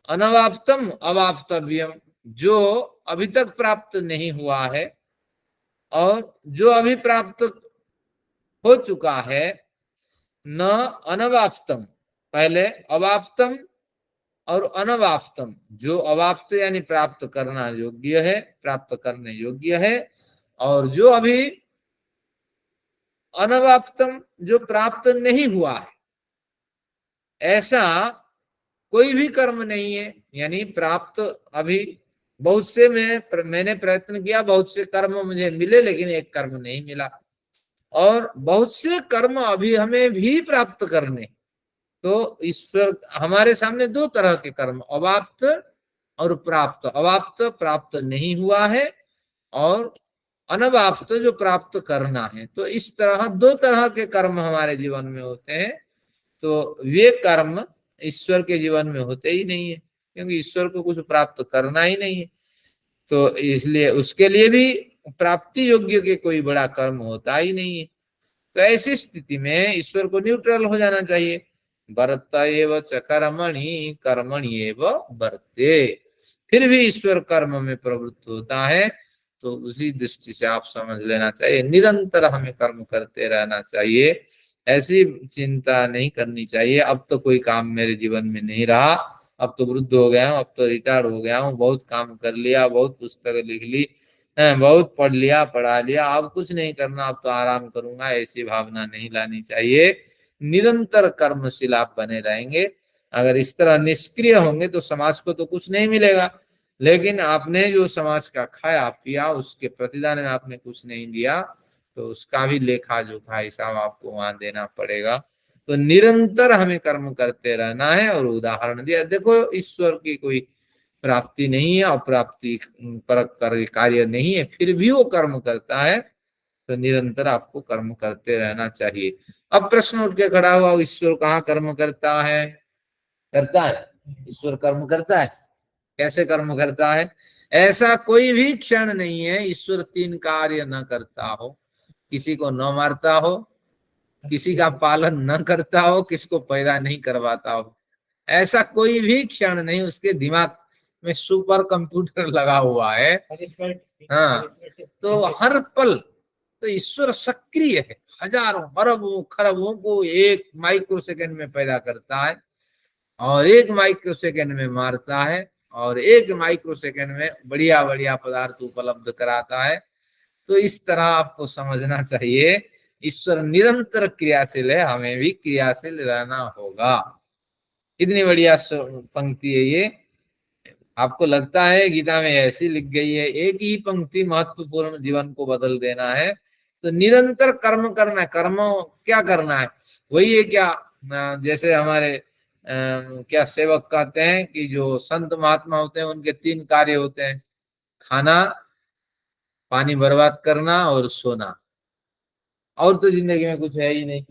अनवाप्तम अवाप्तव्यम, जो अभी तक प्राप्त नहीं हुआ है और जो अभी प्राप्त हो चुका है, न अनवाप्तम, पहले अवाप्तम और अनवाप्तम, जो अवाप्त यानी प्राप्त करना योग्य है, प्राप्त करने योग्य है, और जो अभी अनवाप्तम, जो प्राप्त नहीं हुआ है, ऐसा कोई भी कर्म नहीं है। यानी प्राप्त अभी बहुत से मैंने प्रयत्न किया, बहुत से कर्म मुझे मिले, लेकिन एक कर्म नहीं मिला, और बहुत से कर्म अभी हमें भी प्राप्त करने। तो ईश्वर हमारे सामने दो तरह के कर्म, अवाप्त और प्राप्त। अवाप्त प्राप्त नहीं हुआ है, और अनवाप्त जो प्राप्त करना है। तो इस तरह दो तरह के कर्म हमारे जीवन में होते हैं। तो वे कर्म ईश्वर के जीवन में होते ही नहीं है, क्योंकि ईश्वर को कुछ प्राप्त करना ही नहीं है। तो इसलिए उसके लिए भी प्राप्ति योग्य के कोई बड़ा कर्म होता ही नहीं है। तो ऐसी स्थिति में ईश्वर को न्यूट्रल हो जाना चाहिए। वर्त एव च कर्मणि कर्मणि एव वर्ते, फिर भी ईश्वर कर्म में प्रवृत्त होता है। तो उसी दृष्टि से आप समझ लेना चाहिए, निरंतर हमें कर्म करते रहना चाहिए। ऐसी चिंता नहीं करनी चाहिए, अब तो कोई काम मेरे जीवन में नहीं रहा, अब तो वृद्ध हो गया हूँ, अब तो रिटायर्ड हो गया हूँ, बहुत काम कर लिया, बहुत पुस्तक लिख ली, बहुत पढ़ लिया, पढ़ा लिया, अब कुछ नहीं करना, अब तो आराम करूंगा, ऐसी भावना नहीं लानी चाहिए। निरंतर कर्मशील आप बने रहेंगे। अगर इस तरह निष्क्रिय होंगे तो समाज को तो कुछ नहीं मिलेगा, लेकिन आपने जो समाज का खाया पिया, उसके प्रतिदान में आपने कुछ नहीं दिया, तो उसका भी लेखा जोखा हिसाब आपको वहां देना पड़ेगा। तो निरंतर हमें कर्म करते रहना है। और उदाहरण दिया, देखो ईश्वर की कोई प्राप्ति नहीं है, अप्राप्ति परक कार्य नहीं है, फिर भी वो कर्म करता है। तो निरंतर आपको कर्म करते रहना चाहिए। अब प्रश्न उठ के खड़ा हुआ, ईश्वर कहाँ कर्म करता है? करता है, ईश्वर कर्म करता है। कैसे कर्म करता है? ऐसा कोई भी क्षण नहीं है ईश्वर तीन कार्य न करता हो। किसी को न मारता हो, किसी का पालन न करता हो, किसको पैदा नहीं करवाता हो, ऐसा कोई भी क्षण नहीं। उसके दिमाग में सुपर कंप्यूटर लगा हुआ है। हाँ, तो हर पल तो ईश्वर सक्रिय है, हजारों अरबों खरबों को एक माइक्रो सेकंड में पैदा करता है, और एक माइक्रो सेकंड में मारता है, और एक माइक्रो सेकंड में बढ़िया बढ़िया पदार्थ उपलब्ध कराता है। तो इस तरह आपको समझना चाहिए, ईश्वर निरंतर क्रियाशील है, हमें भी क्रियाशील रहना होगा। इतनी बढ़िया पंक्ति है ये। आपको लगता है गीता में ऐसी लिख गई है, एक ही पंक्ति महत्वपूर्ण जीवन को बदल देना है। तो निरंतर कर्म करना है। कर्म क्या करना है? वही है क्या, जैसे हमारे क्या सेवक कहते हैं कि जो संत महात्मा होते हैं उनके तीन कार्य होते हैं, खाना, पानी बर्बाद करना और सोना, और तो जिंदगी में कुछ है ही नहीं।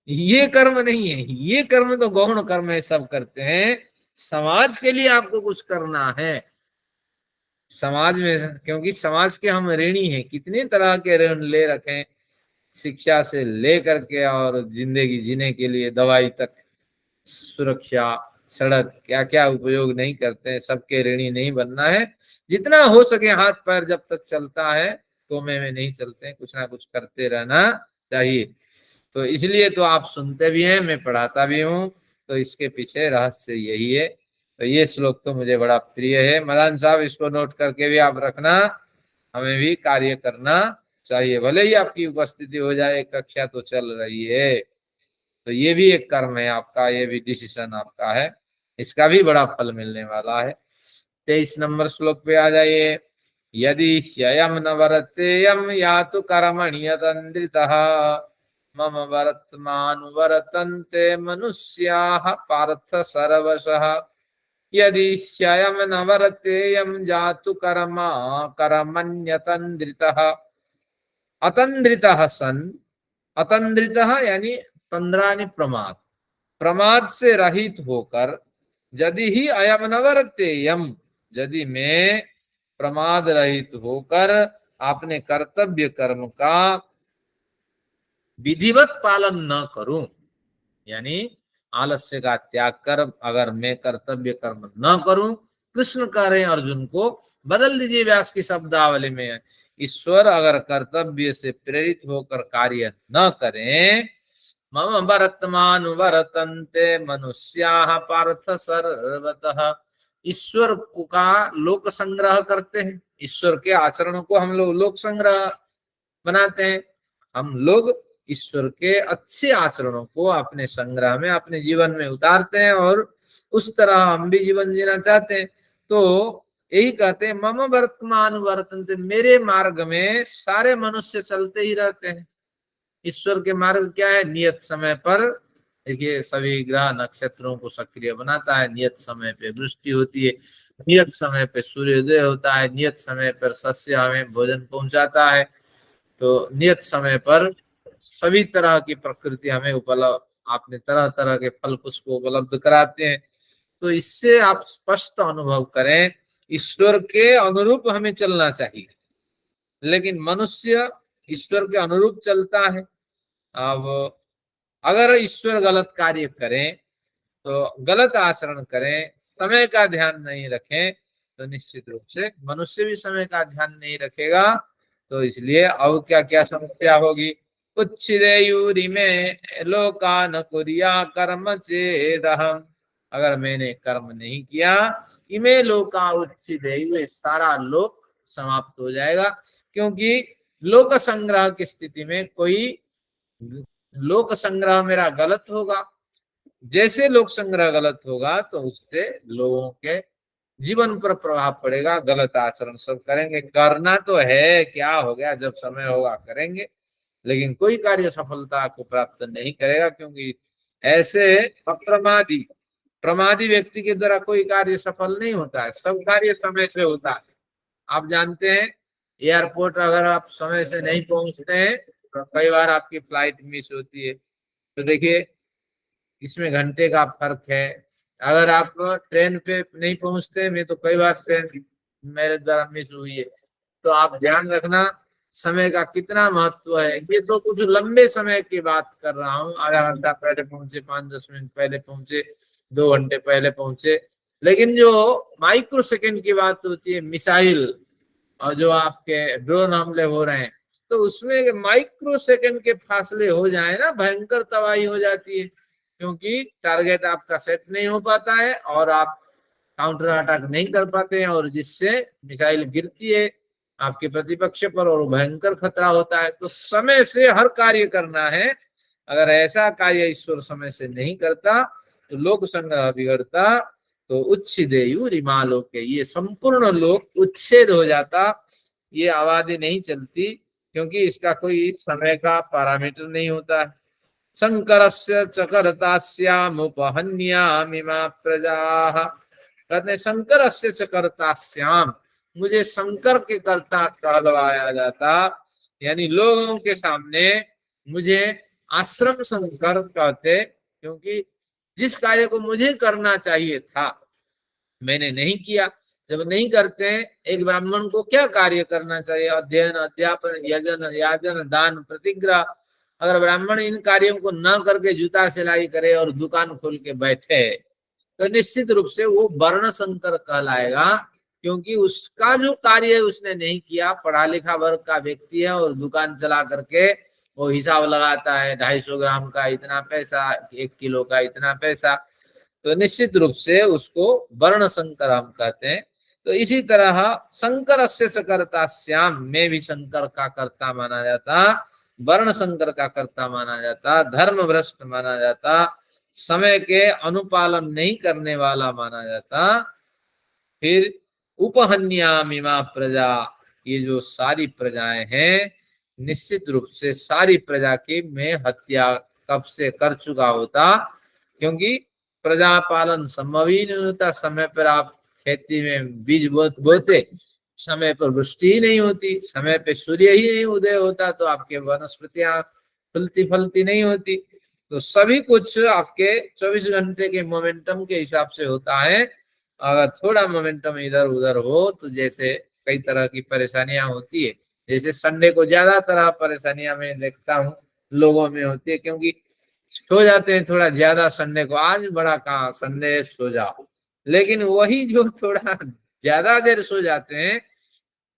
ये कर्म नहीं है, ये कर्म तो गौण कर्म है, सब करते हैं। समाज के लिए आपको कुछ करना है, समाज में, क्योंकि समाज के हम ऋणी हैं, कितने तरह के ऋण ले रखे हैं, शिक्षा से लेकर के और जिंदगी जीने के लिए दवाई तक, सुरक्षा, सड़क, क्या क्या उपयोग नहीं करते हैं। सबके ऋणी नहीं बनना है। जितना हो सके हाथ पैर जब तक चलता है तो में नहीं चलते हैं, कुछ ना कुछ करते रहना चाहिए। तो इसलिए तो आप सुनते भी हैं, मैं पढ़ाता भी हूँ, तो इसके पीछे रहस्य यही है। तो ये श्लोक तो मुझे बड़ा प्रिय है। मदान साहब, इसको नोट करके भी आप रखना, हमें भी कार्य करना चाहिए, भले ही आपकी उपस्थिति हो जाए, कक्षा तो चल रही है। तो ये भी एक कर्म है आपका, ये भी डिसीजन आपका है, इसका भी बड़ा फल मिलने वाला है। 23 नंबर श्लोक पे आ जाइए। यदि ह्ययम न वर्तेयम या तो कर्मण्यतन्द्रितः मम वर्तमानुवर्तन्ते मनुष्याः पार्थ सर्वशः यदि ह्ययम् न वर्तेयम् जातु कर्मा कर्मण्यतन्द्रितः अतन्द्रितः सन् अतन्द्रितः यानी तंद्रानि प्रमाद प्रमाद से रहित होकर यदि ही अयम न वर्तेयम यदि मैं प्रमाद रहित होकर अपने कर्तव्य कर्म का विधिवत पालन न करूं यानी आलस्य का त्याग कर अगर मैं कर्तव्य कर्म न करूं कृष्ण कह रहे हैं अर्जुन को बदल दीजिए व्यास की शब्दावली में ईश्वर अगर कर्तव्य से प्रेरित होकर कार्य न करें मम वर्तमानुवर्तन्ते मनुष्याः पार्थ सर्वतः ईश्वर का लोक संग्रह करते हैं ईश्वर के आचरणों को हम लोग लोक संग्रह बनाते हैं हम लोग ईश्वर के अच्छे आचरणों को अपने संग्रह में अपने जीवन में उतारते हैं और उस तरह हम भी जीवन जीना चाहते हैं तो यही कहते हैं मम वर्तमान वर्तन्ते मेरे मार्ग में सारे मनुष्य चलते ही रहते हैं ईश्वर के मार्ग क्या है नियत समय पर देखिए सभी ग्रह नक्षत्रों को सक्रिय बनाता है नियत समय पे वृष्टि होती है नियत समय पे सूर्योदय होता है नियत समय पर सस्य हमें भोजन पहुंचाता है तो नियत समय पर सभी तरह की प्रकृति हमें उपलब्ध आपने तरह तरह के फल पुष्प उपलब्ध कराते हैं तो इससे आप स्पष्ट अनुभव करें ईश्वर के अनुरूप हमें चलना चाहिए लेकिन मनुष्य ईश्वर के अनुरूप चलता है अब अगर ईश्वर गलत कार्य करें तो गलत आचरण करें समय का ध्यान नहीं रखें तो निश्चित रूप से मनुष्य भी समय का ध्यान नहीं रखेगा तो इसलिए अब क्या क्या समस्या होगी उच्छिदेयुरी में लोकान कुर्या कर्म चेदहम अगर मैंने कर्म नहीं किया इमे लोका उच्छिदेयु सारा लोक समाप्त हो जाएगा क्योंकि लोक संग्रह की स्थिति में कोई लोक संग्रह मेरा गलत होगा जैसे लोक संग्रह गलत होगा तो उससे लोगों के जीवन पर प्रभाव पड़ेगा गलत आचरण सब करेंगे करना तो है क्या हो गया जब समय होगा करेंगे लेकिन कोई कार्य सफलता को प्राप्त नहीं करेगा क्योंकि ऐसे प्रमादी व्यक्ति के द्वारा कोई कार्य सफल नहीं होता है सब कार्य समय से होता है आप जानते हैं एयरपोर्ट अगर आप समय से नहीं पहुंचते हैं तो कई बार आपकी फ्लाइट मिस होती है तो देखिए इसमें घंटे का फर्क है अगर आप ट्रेन पे नहीं पहुंचते मैं तो कई बार ट्रेन मेरे द्वारा मिस हुई है तो आप ध्यान रखना समय का कितना महत्व है ये तो कुछ लंबे समय की बात कर रहा हूँ आधा घंटा पहले पहुंचे 5-10 मिनट पहले पहुंचे 2 घंटे पहले पहुंचे लेकिन जो माइक्रो सेकंड की बात होती है मिसाइल और जो आपके ड्रोन हमले हो रहे हैं तो उसमें माइक्रो सेकंड के फासले हो जाए ना भयंकर तबाही हो जाती है क्योंकि टारगेट आपका सेट नहीं हो पाता है और आप काउंटर अटैक नहीं कर पाते हैं और जिससे मिसाइल गिरती है आपके प्रतिपक्ष पर और भयंकर खतरा होता है तो समय से हर कार्य करना है अगर ऐसा कार्य ईश्वर समय से नहीं करता तो लोक संग्रह बिगड़ता तो उच्छिदेयु रिमालोके ये संपूर्ण लोक उच्छेद हो जाता ये आबादी नहीं चलती क्योंकि इसका कोई समय का पैरामीटर नहीं होता है शंकरस्य चकर्तास्यामुपहन्यामिमा प्रजाः कहते शंकरस्य चकर्तास्याम मुझे शंकर के कर्ता कहलवाया जाता यानी लोगों के सामने मुझे आश्रम शंकर कहते क्योंकि जिस कार्य को मुझे करना चाहिए था मैंने नहीं किया जब नहीं करते एक ब्राह्मण को क्या कार्य करना चाहिए अध्ययन अध्यापन यजन याजन दान प्रतिग्रह अगर ब्राह्मण इन कार्यों को न करके जूता सिलाई करे और दुकान खोल के बैठे तो निश्चित रूप से वो वर्ण संकर कहलाएगा क्योंकि उसका जो कार्य है उसने नहीं किया पढ़ा लिखा वर्ग का व्यक्ति है और दुकान चला करके वो हिसाब लगाता है 250 ग्राम का इतना पैसा 1 किलो का इतना पैसा तो निश्चित रूप से उसको वर्ण संकर हम कहते हैं तो इसी तरह शंकर से कर्ता श्याम में भी शंकर का कर्ता माना जाता वर्ण संकर का कर्ता माना जाता धर्म भ्रष्ट माना जाता समय के अनुपालन नहीं करने वाला माना जाता फिर उपहन्यामिमा प्रजा ये जो सारी प्रजाएं हैं निश्चित रूप से सारी प्रजा की मैं हत्या कब से कर चुका होता, क्योंकि प्रजा पालन संभव ही नहीं होता। समय पर आप खेती में बीज बोते, समय पर वृष्टि ही नहीं होती, समय पे सूर्य ही नहीं उदय होता, तो आपके वनस्पतियां फलती फलती नहीं होती। तो सभी कुछ आपके 24 घंटे के मोमेंटम के हिसाब से होता है। अगर थोड़ा मोमेंटम इधर उधर हो तो जैसे कई तरह की परेशानियां होती है। जैसे संडे को ज्यादा तरह परेशानियां मैं देखता हूँ लोगों में होती है, क्योंकि सो जाते हैं थोड़ा ज्यादा संडे को, आज बड़ा कहाँ संडे सो जाओ। लेकिन वही जो थोड़ा ज्यादा देर सो जाते हैं,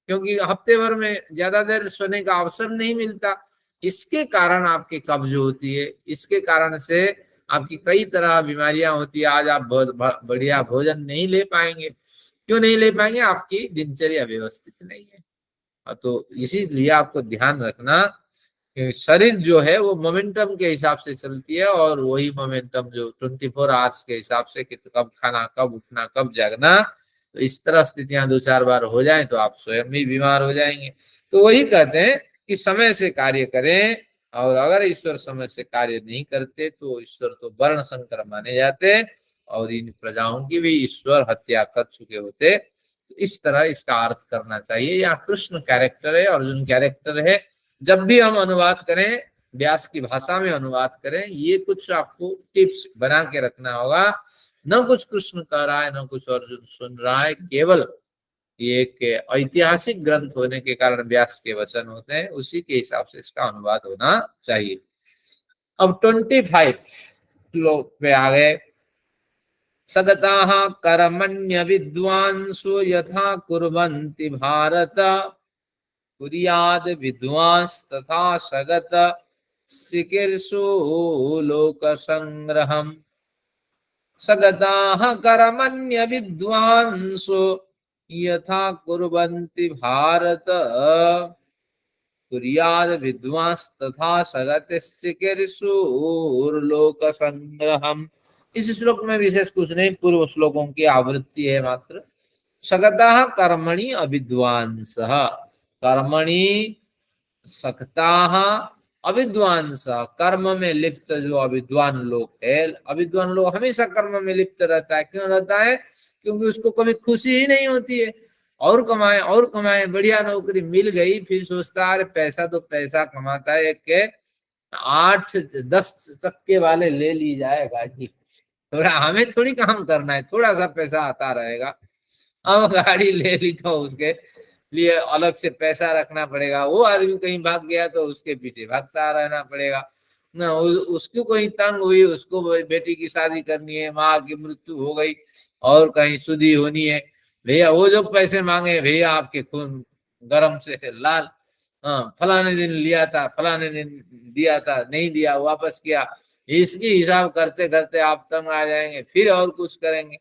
क्योंकि हफ्ते भर में ज्यादा देर सोने का अवसर नहीं मिलता, इसके कारण आपकी कब्ज होती है, इसके कारण से आपकी कई तरह बीमारियां होती है। आज आप बहुत बढ़िया भोजन नहीं ले पाएंगे। क्यों नहीं ले पाएंगे? आपकी दिनचर्या व्यवस्थित नहीं है। तो इसीलिए आपको ध्यान रखना कि शरीर जो है वो मोमेंटम के हिसाब से चलती है, और वही मोमेंटम जो 24 आवर्स के हिसाब से कि कब खाना, कब उठना, कब जागना, तो इस तरह स्थितियां 2-4 बार हो जाए तो आप स्वयं भी बीमार हो जाएंगे। तो वही कहते हैं कि समय से कार्य करें, और अगर ईश्वर समय से कार्य नहीं करते तो ईश्वर तो वर्ण संकर माने जाते, और इन प्रजाओं की भी ईश्वर हत्या कर चुके होते। तो इस तरह इसका अर्थ करना चाहिए। यहाँ कृष्ण कैरेक्टर है, अर्जुन कैरेक्टर है। जब भी हम अनुवाद करें, व्यास की भाषा में अनुवाद करें, ये कुछ आपको टिप्स बना के रखना होगा। न कुछ कृष्ण कह रहा है, न कुछ अर्जुन सुन रहा है, केवल ये एक ऐतिहासिक ग्रंथ होने के कारण व्यास के वचन होते हैं, उसी के हिसाब से इसका अनुवाद होना चाहिए। अब 25 श्लोक पे आ गए। सगताः कर्मण्य विद्वांसु यथा कुर्वन्ति भारत, कुर्याद विद्वांस तथा सगत सिकीर्षु लोक संग्रहम्। सगताः कर्मण्य विद्वांसु यथा कुर्वन्ति भारत, कुर्याद विद्वांस तथा सगत सिकीर्षु लोक संग्रहम्। इस श्लोक में विशेष कुछ नहीं, पूर्व श्लोकों की आवृत्ति है मात्र। सगतः कर्मणि अविद्वांसः, कर्मणि सक्ताः अविद्वांसः, कर्म में लिप्त जो अविद्वान लोग है। अविद्वान लोग हमेशा कर्म में लिप्त रहता है। क्यों रहता है? क्योंकि उसको कभी खुशी ही नहीं होती है। और कमाए और कमाए, बढ़िया नौकरी मिल गई, फिर सोचता है पैसा तो पैसा कमाता है, एक के 8-10 चक्के वाले ले ली जाए गाड़ी, थोड़ा हमें थोड़ी काम करना है, थोड़ा सा पैसा आता रहेगा। अब गाड़ी ले ली तो उसके लिए अलग से पैसा रखना पड़ेगा। वो आदमी कहीं भाग गया तो उसके पीछे भागता रहना पड़ेगा ना। उसकी कोई तंग हुई, उसको बेटी की शादी करनी है, माँ की मृत्यु हो गई और कहीं शुद्धि होनी है, भैया वो जो पैसे मांगे, भैया आपके खून गरम से लाल, हाँ फलाने दिन लिया था, फलाने दिन दिया था, नहीं दिया, वापस किया। इसकी हिसाब करते करते आप तंग आ जाएंगे, फिर और कुछ करेंगे।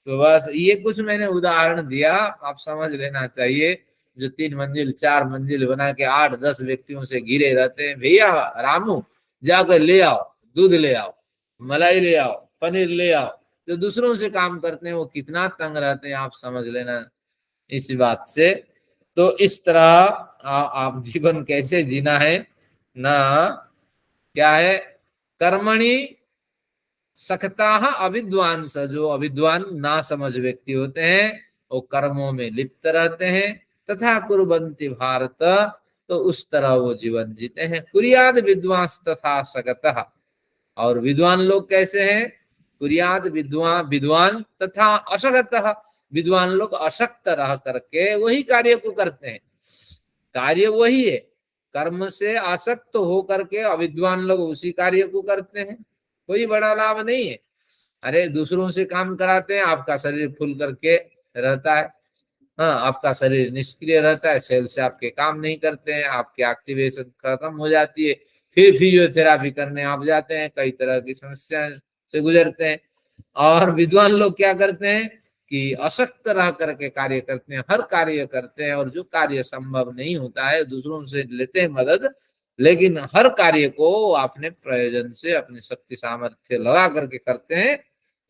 तो बस ये कुछ मैंने उदाहरण दिया, आप समझ लेना चाहिए। जो 3 मंजिल 4 मंजिल बना के 8-10 व्यक्तियों से घिरे रहते हैं, भैया रामू जाकर ले आओ, दूध ले आओ, मलाई ले आओ, पनीर ले आओ, जो दूसरों से काम करते हैं वो कितना तंग रहते हैं, आप समझ लेना इस बात से। तो इस तरह आप जीवन कैसे जीना है ना, क्या है, कर्मणि सक्ताः अविद्वांस, जो अविद्वान ना समझ व्यक्ति होते हैं वो कर्मों में लिप्त रहते हैं। तथा कुर्वन्ति भारत, तो उस तरह वो जीवन जीते हैं। कुर्याद विद्वांस तथा सगतः, और विद्वान लोग कैसे हैं? कुर्याद विद्वान तथा असगतः, विद्वान लोग अशक्त रह करके वही कार्य को करते हैं। कार्य वही है, कर्म से आसक्त हो करके अविद्वान लोग उसी कार्य को करते हैं। कोई बड़ा लाभ नहीं है। अरे दूसरों से काम कराते हैं, आपका शरीर फूल करके रहता है, हाँ आपका शरीर निष्क्रिय रहता है, सेल से आपके काम नहीं करते हैं, आपकी एक्टिवेशन खत्म हो जाती है, फिर फिजियोथेरापी करने आप जाते हैं, कई तरह की समस्या से गुजरते हैं। और विद्वान लोग क्या करते हैं कि अशक्त रह करके कार्य करते हैं, हर कार्य करते हैं, और जो कार्य संभव नहीं होता है दूसरों से लेते हैं मदद, लेकिन हर कार्य को अपने प्रयोजन से अपनी शक्ति सामर्थ्य लगा करके करते हैं।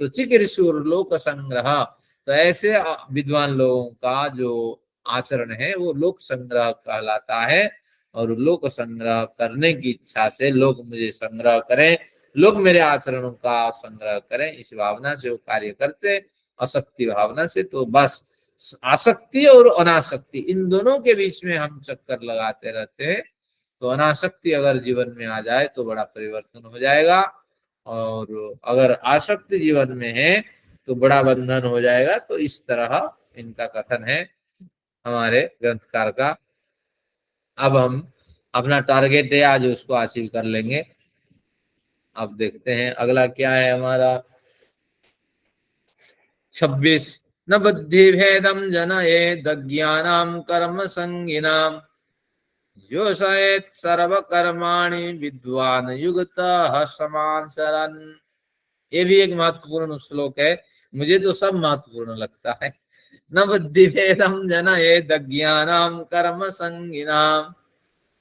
तो चिकीर्षुर लोक संग्रह, तो ऐसे विद्वान लोगों का जो आचरण है वो लोक संग्रह कहलाता है। और लोक संग्रह करने की इच्छा से लोग मुझे संग्रह करें, लोग मेरे आचरणों का संग्रह करें, इस भावना से वो कार्य करते, आसक्ति भावना से। तो बस आसक्ति और अनासक्ति इन दोनों के बीच में हम चक्कर लगाते रहते हैं। तो अनासक्ति अगर जीवन में आ जाए तो बड़ा परिवर्तन हो जाएगा, और अगर आसक्ति जीवन में है तो बड़ा बंधन हो जाएगा। तो इस तरह इनका कथन है हमारे ग्रंथकार का। अब हम अपना टारगेट है आज उसको अचीव कर लेंगे। अब देखते हैं अगला क्या है हमारा। 26 न बुद्धि भेदम जनयेद ज्ञानाम कर्म संगिनाम जोषयेत सर्व कर्माणि विद्वान युगतः समाचरन्। ये भी एक महत्वपूर्ण श्लोक है, मुझे तो सब महत्वपूर्ण लगता है। न बुद्धि भेदम जनयेद ज्ञानाम कर्म संगिनाम।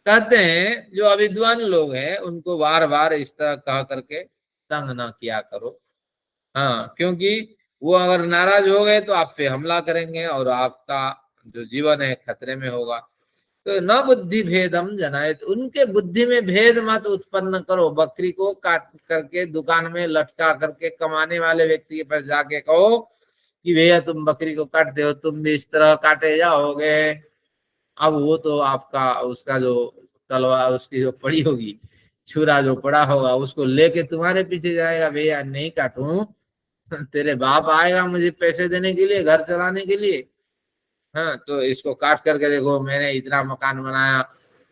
कहते हैं जो अविद्वान लोग हैं उनको बार बार इस तरह कह करके तंग ना किया करो। हाँ, क्योंकि वो अगर नाराज हो गए तो आप पे हमला करेंगे और आपका जो जीवन है खतरे में होगा। तो न बुद्धि भेदम जनायत, उनके बुद्धि में भेद मत उत्पन्न करो। बकरी को काट करके दुकान में लटका करके कमाने वाले व्यक्ति के पास जाके कहो कि भैया तुम बकरी को काटते हो, तुम भी इस तरह काटे जाओगे। अब वो तो आपका उसका जो तलवार उसकी जो पड़ी होगी, छुरा जो पड़ा होगा उसको लेके तुम्हारे पीछे जाएगा, भैया नहीं काटूं, तेरे बाप आएगा मुझे पैसे देने के लिए, घर चलाने के लिए। हाँ, तो इसको काट करके देखो, मैंने इतना मकान बनाया,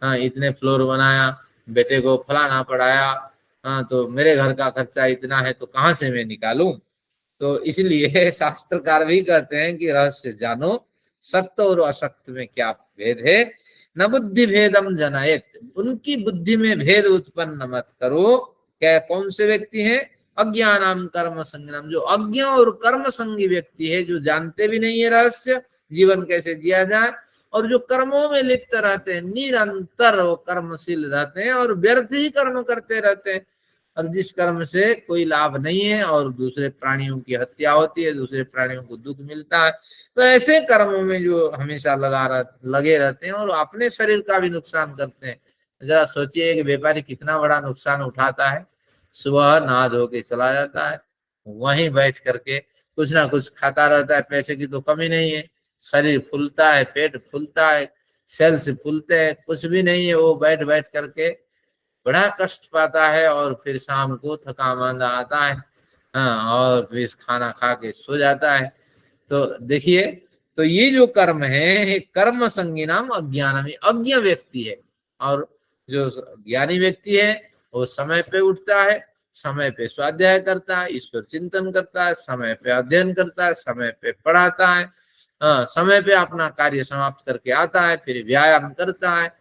हाँ इतने फ्लोर बनाया, बेटे को फलाना पढ़ाया, हाँ तो मेरे घर का खर्चा इतना है, तो कहाँ से मैं निकालूं। तो इसलिए शास्त्रकार भी कहते हैं कि रहस्य जानो, सत्य और असत्य में क्या भेद है। न बुद्धि भेदम जनायत, उनकी बुद्धि में भेद उत्पन्न मत करो। क्या कौन से व्यक्ति हैं? अज्ञानाम कर्म संज्ञानम, जो अज्ञ और कर्म संगी व्यक्ति है, जो जानते भी नहीं है रहस्य जीवन कैसे जिया जाए, और जो कर्मों में लिप्त रहते हैं, निरंतर वो कर्मशील रहते हैं और व्यर्थ ही कर्म करते रहते हैं, और जिस कर्म से कोई लाभ नहीं है और दूसरे प्राणियों की हत्या होती है, दूसरे प्राणियों को दुख मिलता है। तो ऐसे कर्मों में जो हमेशा लगे रहते हैं और अपने शरीर का भी नुकसान करते हैं। जरा सोचिए कि व्यापारी कितना बड़ा नुकसान उठाता है। सुबह नहा धो के चला जाता है, वहीं बैठ करके कुछ ना कुछ खाता रहता है, पैसे की तो कमी नहीं है, शरीर फूलता है, पेट फूलता है, सेल्स फूलते हैं, कुछ भी नहीं है, वो बैठ बैठ करके बड़ा कष्ट पाता है, और फिर शाम को थका मांदा आता है, हाँ, और फिर खाना खा के सो जाता है। तो देखिए, तो ये जो कर्म है कर्म संज्ञानम अज्ञानम, अज्ञ व्यक्ति है। और जो ज्ञानी व्यक्ति है वो समय पे उठता है, समय पे स्वाध्याय करता है, ईश्वर चिंतन करता है, समय पे अध्ययन करता है, समय पे पढ़ाता है, हाँ, समय पे अपना कार्य समाप्त करके आता है, फिर व्यायाम करता है,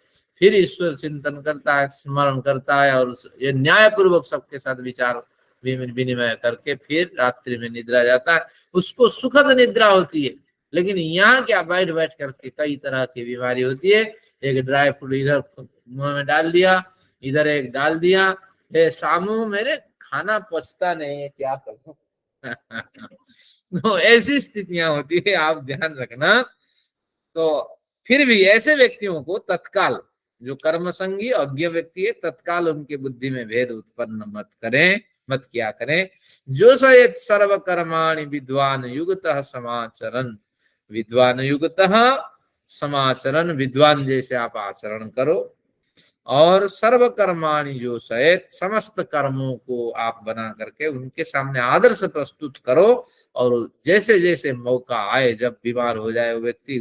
फिर ईश्वर चिंतन करता है, स्मरण करता है, और ये न्याय पूर्वक सबके साथ विचार विनिमय करके फिर रात्रि में निद्रा जाता है। उसको सुखद निद्रा होती है। लेकिन यहाँ क्या, बैठ बैठ करके कई तरह की बीमारी होती है। एक ड्राई फ्रूट इधर मुंह में डाल दिया, इधर एक डाल दिया, सामू मेरे खाना पचता नहीं है, क्या करूं। तो ऐसी स्थितियां होती है, आप ध्यान रखना। तो फिर भी ऐसे व्यक्तियों को तत्काल, जो कर्मसंगी अज्ञ व्यक्ति है, तत्काल उनके बुद्धि में भेद उत्पन्न मत करें, मत किया करें। जो सयत सर्व कर्माणि विद्वान युगतः समाचरण, विद्वान युगतः समाचरण, विद्वान जैसे आप आचरण करो। और सर्व कर्माणि जो सयत, समस्त कर्मों को आप बना करके उनके सामने आदर्श प्रस्तुत करो। और जैसे जैसे मौका आए, जब बीमार हो जाए वो व्यक्ति,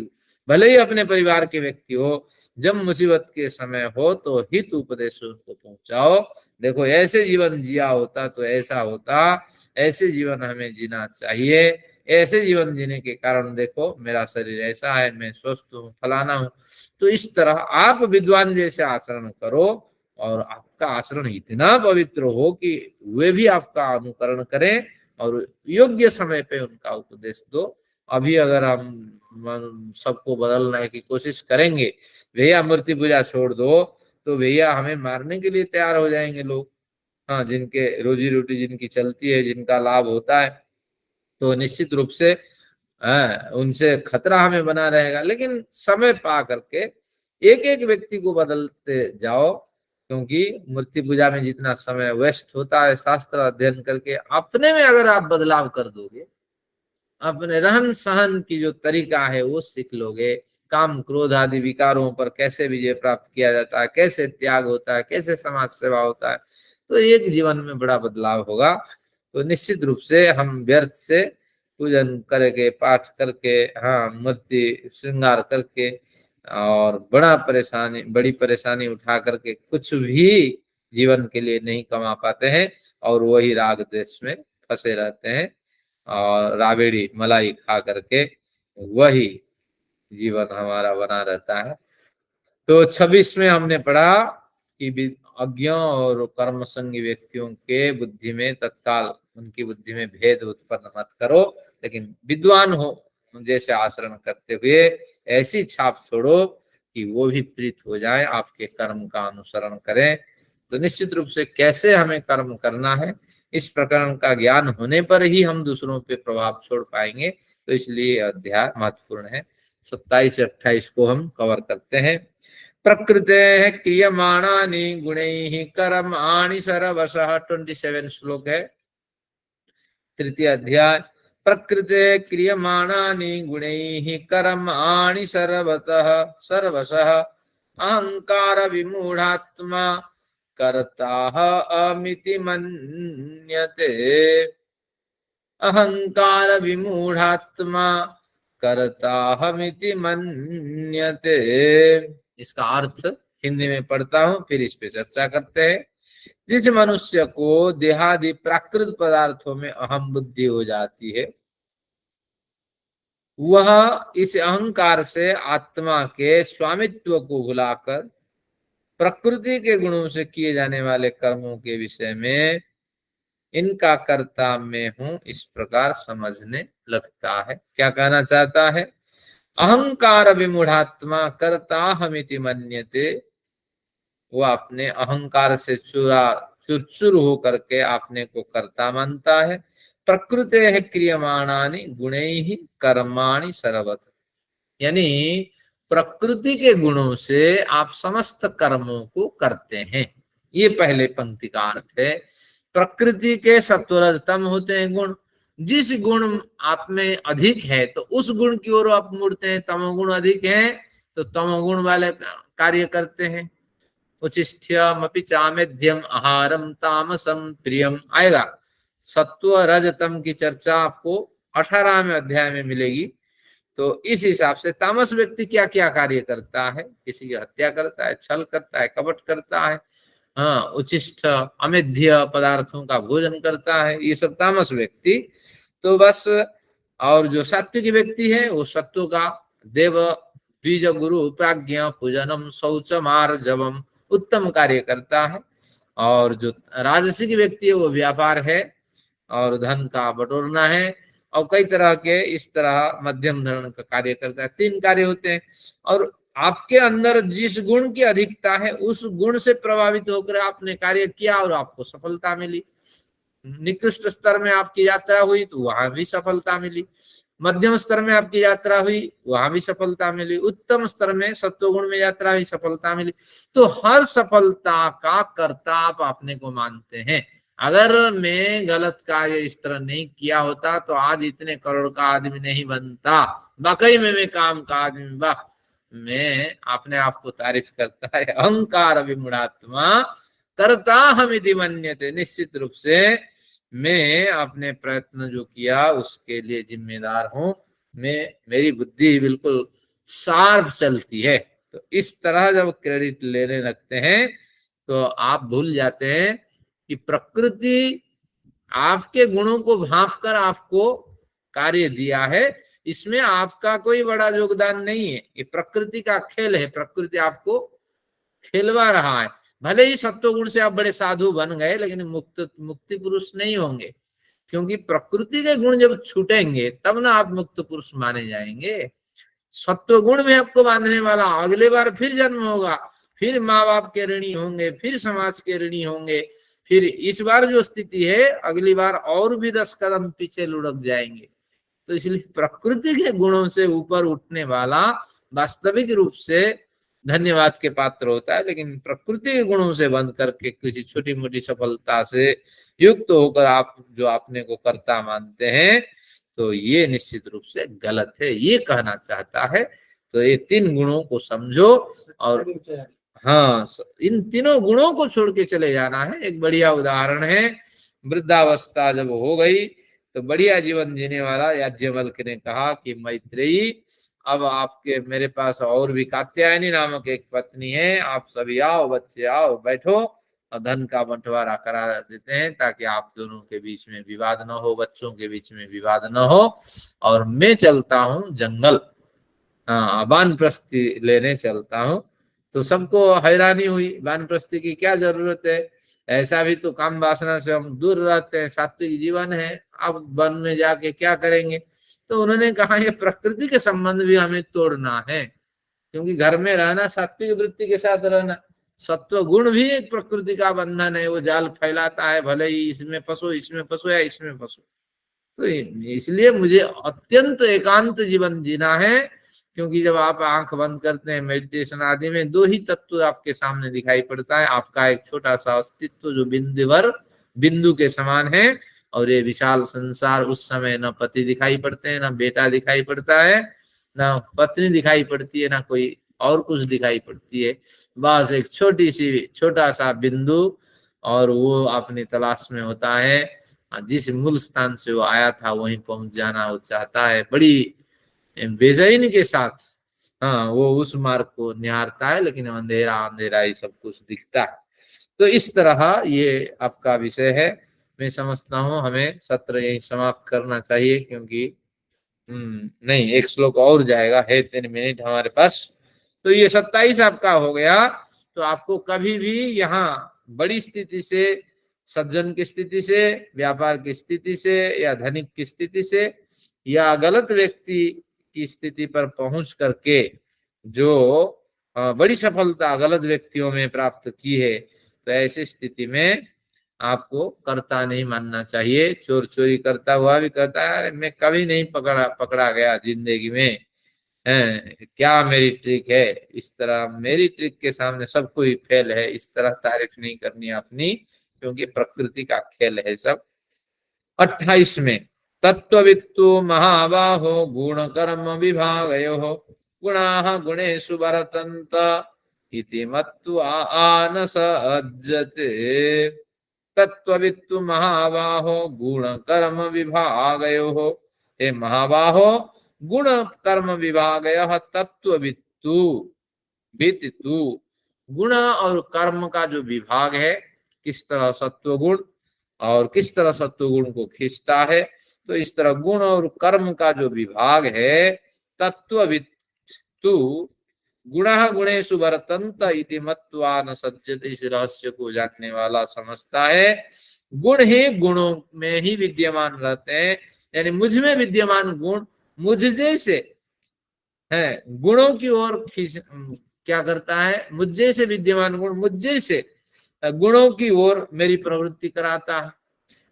भले ही अपने परिवार के व्यक्ति हो, जब मुसीबत के समय हो तो हित उपदेश उनको पहुंचाओ। देखो ऐसे जीवन जिया होता तो ऐसा होता, ऐसे जीवन हमें जीना चाहिए, ऐसे जीवन जीने के कारण देखो मेरा शरीर ऐसा है, मैं स्वस्थ हूँ, फलाना हूँ। तो इस तरह आप विद्वान जैसे आचरण करो, और आपका आचरण इतना पवित्र हो कि वे भी आपका अनुकरण करें और योग्य समय पे उनका उपदेश दो। अभी अगर हम सबको बदलने की कोशिश करेंगे, भैया मूर्ति पूजा छोड़ दो, तो भैया हमें मारने के लिए तैयार हो जाएंगे लोग। हाँ, जिनके रोजी रोटी जिनकी चलती है, जिनका लाभ होता है, तो निश्चित रूप से उनसे खतरा हमें बना रहेगा। लेकिन समय पा करके एक एक व्यक्ति को बदलते जाओ, क्योंकि मूर्ति पूजा में जितना समय वेस्ट होता है शास्त्र अध्ययन करके, अपने में अगर आप बदलाव कर दोगे, अपने रहन सहन की जो तरीका है वो सीख लोगे, काम क्रोध आदि विकारों पर कैसे विजय प्राप्त किया जाता है, कैसे त्याग होता है, कैसे समाज सेवा होता है, तो एक जीवन में बड़ा बदलाव होगा। तो निश्चित रूप से हम व्यर्थ से पूजन करके, पाठ करके, हाँ मूर्ति श्रृंगार करके और बड़ी परेशानी उठा करके कुछ भी जीवन के लिए नहीं कमा पाते हैं, और वही राग द्वेष में फंसे रहते हैं और राबड़ी मलाई खा करके वही जीवन हमारा बना रहता है। तो 26 में हमने पढ़ा कि अज्ञ और कर्म संगी व्यक्तियों के बुद्धि में तत्काल उनकी बुद्धि में भेद उत्पन्न मत करो, लेकिन विद्वान हो जैसे आचरण करते हुए ऐसी छाप छोड़ो कि वो भी प्रीत हो जाए, आपके कर्म का अनुसरण करें। तो निश्चित रूप से कैसे हमें कर्म करना है, इस प्रकरण का ज्ञान होने पर ही हम दूसरों पे प्रभाव छोड़ पाएंगे। तो इसलिए अध्याय महत्वपूर्ण है। 27 से 28 को हम कवर करते हैं। प्रकृते क्रियमाणानि गुणैः कर्माणि सर्वशः, 27 श्लोक है, तृतीय अध्याय। प्रकृते क्रियमाणानि गुणैः कर्माणि सर्वशः अहंकार विमूढ़ात्मा कर्ताः अमिति मन्यते। अहंकार विमूढ़ात्मा कर्ताहमिति मन्यते। इसका अर्थ हिंदी में पढ़ता हूं, फिर इस पे चर्चा करते हैं। जिस मनुष्य को देहादि प्राकृत पदार्थों में अहम बुद्धि हो जाती है, वह इस अहंकार से आत्मा के स्वामित्व को भुलाकर प्रकृति के गुणों से किए जाने वाले कर्मों के विषय में इनका कर्ता मैं हूं इस प्रकार समझने लगता है। क्या कहना चाहता है? अहंकार विमूढ़ात्मा कर्ता हमिति मन्यते, वो अपने अहंकार से चुरचुर होकर के अपने को कर्ता मानता है। प्रकृते है क्रियमाणानि गुणैः कर्माणि सर्वत्र, यानी प्रकृति के गुणों से आप समस्त कर्मों को करते हैं। ये पहले पंक्ति का अर्थ है। प्रकृति के सत्वरजतम होते हैं गुण, जिस गुण आप में अधिक है तो उस गुण की ओर आप मुड़ते हैं। तमोगुण अधिक है तो तमोगुण वाले कार्य करते हैं। उचिष्ठ्यमपि चामेध्यम आहारम तामसम प्रियम आएगा। सत्व रजतम की चर्चा आपको 18वें अध्याय में मिलेगी। तो इस हिसाब से तामस व्यक्ति क्या क्या कार्य करता है? किसी की हत्या करता है, छल करता है, कपट करता है, हाँ उचिष्ठ अमेध्य पदार्थों का भोजन करता है, ये सब तामस व्यक्ति। तो बस, और जो सात्विक व्यक्ति है वो सत्व का देव द्विज गुरु प्राज्ञ पूजनम शौचम आर्जवम उत्तम कार्य करता है। और जो राजसिक व्यक्ति है वो व्यापार है और धन का बटोरना है, और कई तरह के इस तरह मध्यम धरण का कार्य करता है। 3 कार्य होते हैं, और आपके अंदर जिस गुण की अधिकता है उस गुण से प्रभावित होकर आपने कार्य किया और आपको सफलता मिली। निकृष्ट स्तर में आपकी यात्रा हुई तो वहां भी सफलता मिली, मध्यम स्तर में आपकी यात्रा हुई वहां भी सफलता मिली, उत्तम स्तर में सत्वगुण में यात्रा हुई, सफलता मिली। तो हर सफलता का कर्ता आप अपने को मानते हैं। अगर मैं गलत कार्य इस तरह नहीं किया होता तो आज इतने करोड़ का आदमी नहीं बनता, वाकई में मैं काम का आदमी, वाह। मैं अपने आप को तारीफ करता है। अहंकार विमूढ़ात्मा कर्ता हमिति मन्यते, निश्चित रूप से मैं अपने प्रयत्न जो किया उसके लिए जिम्मेदार हूं। मेरी बुद्धि बिल्कुल शार्प चलती है। तो इस तरह जब क्रेडिट लेने लगते हैं तो आप भूल जाते हैं कि प्रकृति आपके गुणों को भांप कर आपको कार्य दिया है, इसमें आपका कोई बड़ा योगदान नहीं है। ये प्रकृति का खेल है, प्रकृति आपको खेलवा रहा है। भले ही सत्वगुण से आप बड़े साधु बन गए, लेकिन मुक्ति पुरुष नहीं होंगे, क्योंकि प्रकृति के गुण जब छूटेंगे तब ना आप मुक्त पुरुष माने जाएंगे। सत्वगुण में आपको बांधने वाला, अगले बार फिर जन्म होगा, फिर माँ बाप के ऋणी होंगे, फिर समाज के ऋणी होंगे, फिर इस बार जो स्थिति है अगली बार और भी 10 कदम पीछे लुढ़क जाएंगे। तो इसलिए प्रकृति के गुणों से ऊपर उठने वाला वास्तविक रूप से धन्यवाद के पात्र होता है, लेकिन प्रकृति के गुणों से बंध करके किसी छोटी मोटी सफलता से युक्त होकर आप जो अपने को कर्ता मानते हैं, तो ये निश्चित रूप से गलत है, ये कहना चाहता है। तो ये 3 गुणों को समझो, और हाँ, इन तीनों गुणों को छोड़ के चले जाना है। एक बढ़िया उदाहरण है, वृद्धावस्था जब हो गई तो बढ़िया जीवन जीने वाला याज्ञवल्क्य ने कहा कि मैत्रेयी, अब आपके मेरे पास और भी कात्यायनी नामक एक पत्नी है, आप सभी आओ, बच्चे आओ, बैठो, और धन का बंटवारा करा देते हैं ताकि आप दोनों के बीच में विवाद न हो, बच्चों के बीच में विवाद न हो, और मैं चलता हूँ जंगल, हाँ, वानप्रस्थी लेने चलता हूँ। तो सबको हैरानी हुई, वानप्रस्थी की क्या जरूरत है, ऐसा भी तो काम वासना से हम दूर रहते हैं, सात्विक जीवन है, अब वन में जाके क्या करेंगे। तो उन्होंने कहा ये प्रकृति के संबंध भी हमें तोड़ना है, क्योंकि घर में रहना सात्विक वृत्ति के साथ रहना, सत्व गुण भी एक प्रकृति का बंधन है, वो जाल फैलाता है, भले ही इसमें फंसो, इसमें फंसो या इसमें फंसो। तो इसलिए मुझे अत्यंत एकांत जीवन जीना है, क्योंकि जब आप आंख बंद करते हैं मेडिटेशन आदि में, 2 ही तत्व आपके सामने दिखाई पड़ता है, आपका एक छोटा सा अस्तित्व जो बिंदु के समान है, और ये विशाल संसार। उस समय न पति दिखाई पड़ते हैं, न बेटा दिखाई पड़ता है, ना पत्नी दिखाई पड़ती है, ना कोई और कुछ दिखाई पड़ती है, बस एक छोटा सा बिंदु, और वो अपनी तलाश में होता है, जिस मूल स्थान से वो आया था वहीं पहुंच जाना वो चाहता है, बड़ी बेचैनी के साथ। हाँ, वो उस मार्ग को निहारता है, लेकिन अंधेरा अंधेरा ही सब कुछ दिखता है। तो इस तरह ये आपका विषय है। मैं समझता हूँ हमें सत्र यही समाप्त करना चाहिए, क्योंकि नहीं, एक श्लोक और जाएगा, है 3 मिनट हमारे पास। तो ये 27 आपका हो गया। तो आपको कभी भी यहाँ बड़ी स्थिति से, सज्जन की स्थिति से, व्यापार की स्थिति से, या धनिक की स्थिति से, या गलत व्यक्ति की स्थिति पर पहुंच करके जो बड़ी सफलता गलत व्यक्तियों में प्राप्त की है, तो ऐसी स्थिति में आपको कर्ता नहीं मानना चाहिए। चोर चोरी करता हुआ भी कहता है मैं कभी नहीं पकड़ा गया जिंदगी में, क्या मेरी ट्रिक है, इस तरह मेरी ट्रिक के सामने सब कोई फेल है, इस तरह तारीफ नहीं करनी अपनी, क्योंकि प्रकृति का खेल है सब। 28 में तत्ववित्तु महाबाहो गुण कर्म विभागयो गुणाः गुणेषु वर्तन्त इति मत्वा न सज्जते। तत्ववित्तु महाबाहो गुण कर्म विभागयो, हे महाबाहो गुण कर्म विभागयः तत्ववित्तु वित्तु। गुण और कर्म का जो विभाग है, किस तरह सत्व गुण और किस तरह सत्व गुण को खींचता है, तो इस तरह गुण और कर्म का जो विभाग है, तत्ववित्तु गुणः गुणेषु वर्तन्त इति मत्वा न सज्जते। इस रहस्य को जानने वाला समझता है गुण ही गुणों में ही विद्यमान रहते हैं, यानी मुझ में विद्यमान गुण मुझ जैसे है गुणों की ओर क्या करता है, मुझ जैसे विद्यमान गुण मुझ जैसे गुणों की ओर मेरी प्रवृत्ति कराता है।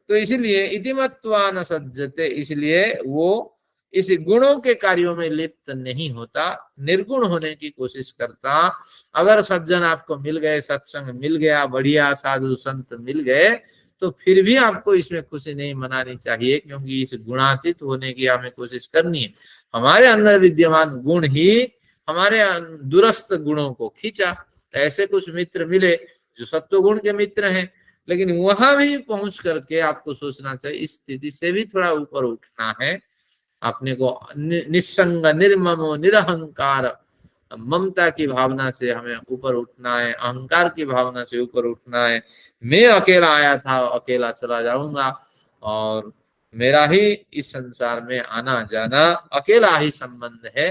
तो इसलिए इतिमत्वा न सज्जते, इसलिए वो इस गुणों के कार्यों में लिप्त नहीं होता, निर्गुण होने की कोशिश करता। अगर सज्जन आपको मिल गए, सत्संग मिल गया, बढ़िया साधु संत मिल गए, तो फिर भी आपको इसमें खुशी नहीं मनानी चाहिए, क्योंकि इस गुणातीत होने की हमें कोशिश करनी है। हमारे अंदर विद्यमान गुण ही हमारे दूरस्थ गुणों को खींचा। ऐसे कुछ मित्र मिले जो सत्व गुण के मित्र हैं, लेकिन वहां भी पहुंच करके आपको सोचना चाहिए, इस स्थिति से भी थोड़ा ऊपर उठना है। अपने को निस्संग, निर्मम, निरहंकार, ममता की भावना से हमें ऊपर उठना है, अहंकार की भावना से ऊपर उठना है। मैं अकेला आया था, अकेला चला जाऊंगा, और मेरा ही इस संसार में आना जाना, अकेला ही संबंध है।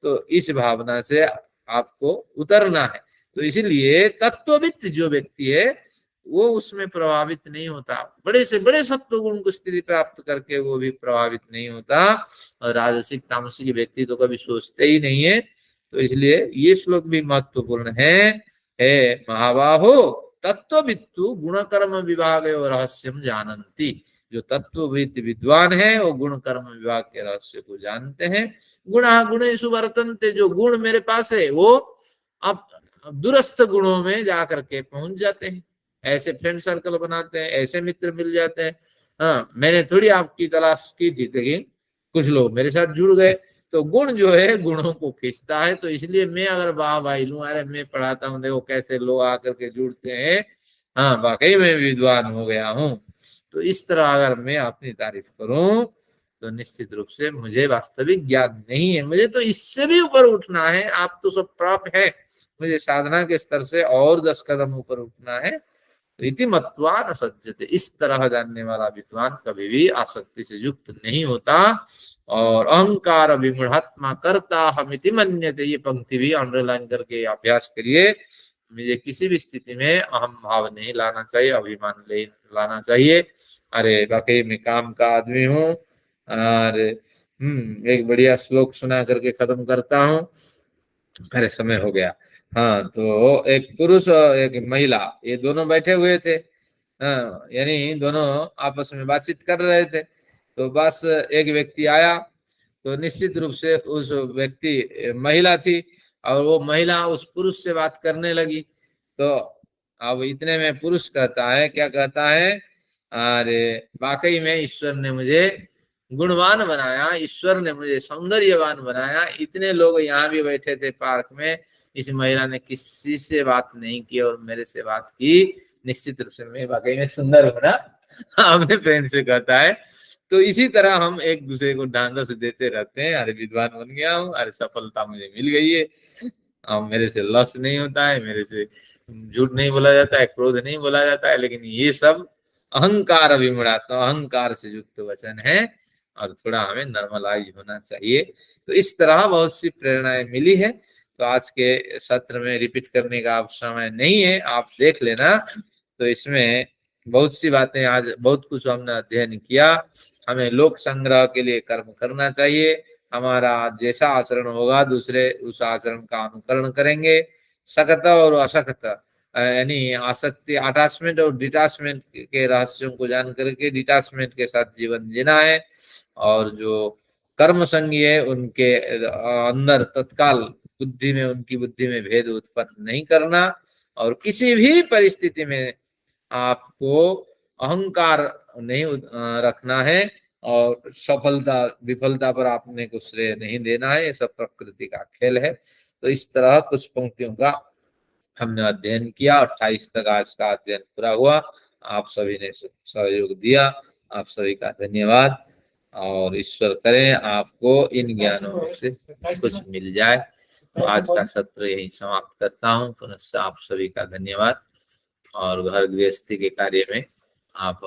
तो इस भावना से आपको उतरना है। तो इसलिए तत्ववित्त जो व्यक्ति है वो उसमें प्रभावित नहीं होता, बड़े से बड़े सत्व गुण को स्थिति प्राप्त करके वो भी प्रभावित नहीं होता, और राजसिक तामसिक व्यक्ति तो कभी सोचते ही नहीं है। तो इसलिए ये श्लोक भी महत्वपूर्ण है महाबाहो तत्ववित्तु गुण कर्म विभाग रहस्यम जानन्ति। जो तत्वविद विद्वान है वो गुण कर्म विभाग के रहस्य को जानते हैं। गुणा गुणेषु वर्तन्ते, जो गुण मेरे पास है वो आप दूरस्थ गुणों में जाकर के पहुंच जाते हैं, ऐसे फ्रेंड सर्कल बनाते हैं, ऐसे मित्र मिल जाते हैं। हाँ, मैंने थोड़ी आपकी तलाश की थी, लेकिन कुछ लोग मेरे साथ जुड़ गए। तो गुण जो है गुणों को खींचता है। तो इसलिए मैं अगर वाह भाई लूं, अरे मैं पढ़ाता हूँ, देखो कैसे लोग आकर के जुड़ते हैं, हाँ वाकई में विद्वान हो गया हूँ, तो इस तरह अगर मैं अपनी तारीफ करूं तो निश्चित रूप से मुझे वास्तविक ज्ञान नहीं है, मुझे तो इससे भी ऊपर उठना है। आप तो सब प्राप्त है, मुझे साधना के स्तर से और 10 कदम ऊपर उठना है। तो इति मत्वा न सज्जते, इस तरह जानने वाला विद्वान कभी भी आसक्ति से युक्त नहीं होता। और अहंकार विमूढ़ात्मा करता हमिति मन्यते, ये पंक्ति भी अंडरलाइन करके अभ्यास करिए। मुझे किसी भी स्थिति में अहम भाव नहीं लाना चाहिए, अभिमान नहीं लाना चाहिए। अरे वाकई में काम का आदमी हूँ। और एक बढ़िया श्लोक सुना करके खत्म करता हूँ, अरे समय हो गया। हाँ, तो एक पुरुष और एक महिला, ये दोनों बैठे हुए थे। हाँ, यानी दोनों आपस में बातचीत कर रहे थे। तो बस एक व्यक्ति आया, तो निश्चित रूप से उस व्यक्ति महिला थी, और वो महिला उस पुरुष से बात करने लगी। तो अब इतने में पुरुष कहता है, क्या कहता है, अरे वाकई में ईश्वर ने मुझे गुणवान बनाया, ईश्वर ने मुझे सौंदर्यवान बनाया। इतने लोग यहाँ भी बैठे थे पार्क में, इस महिला ने किसी से बात नहीं की और मेरे से बात की। निश्चित रूप से मैं वाकई में सुंदर हूं ना, अपने फ्रेंड से कहता है। तो इसी तरह हम एक दूसरे को ढांढस देते रहते हैं, अरे विद्वान बन गया हूँ, अरे सफलता मुझे मिल गई है, अब मेरे से लस नहीं होता है, मेरे से झूठ नहीं बोला जाता है, क्रोध नहीं बोला जाता है। लेकिन ये सब अहंकार विमूढ़ात्मा, अहंकार से युक्त वचन है, और थोड़ा हमें नॉर्मलाइज होना चाहिए। तो इस तरह बहुत सी प्रेरणाएं मिली है। तो आज के सत्र में रिपीट करने का अब समय नहीं है, आप देख लेना। तो इसमें बहुत सी बातें, आज बहुत कुछ हमने अध्ययन किया। हमें लोक संग्रह के लिए कर्म करना चाहिए, हमारा जैसा आचरण होगा दूसरे उस आचरण का अनुकरण करेंगे। सकत और असकत, यानी आसक्ति, अटैचमेंट और डिटैचमेंट के रहस्यों को जान करके डिटैचमेंट के साथ जीवन जीना है। और जो कर्म संगी है उनके अंदर तत्काल बुद्धि में, उनकी बुद्धि में भेद उत्पन्न नहीं करना। और किसी भी परिस्थिति में आपको अहंकार नहीं रखना है, और सफलता विफलता पर आपने को श्रेय नहीं देना है। ये सब प्रकृति का खेल है। तो इस तरह कुछ पंक्तियों का हमने अध्ययन किया। 28 तक आज का अध्ययन पूरा हुआ। आप सभी ने सहयोग दिया, आप सभी का धन्यवाद। और ईश्वर करें आपको इन ज्ञानों में से कुछ मिल जाए। तो आज का सत्र यही समाप्त करता हूँ। पुनः आप सभी का धन्यवाद। और घर गृहस्थी के कार्य में आप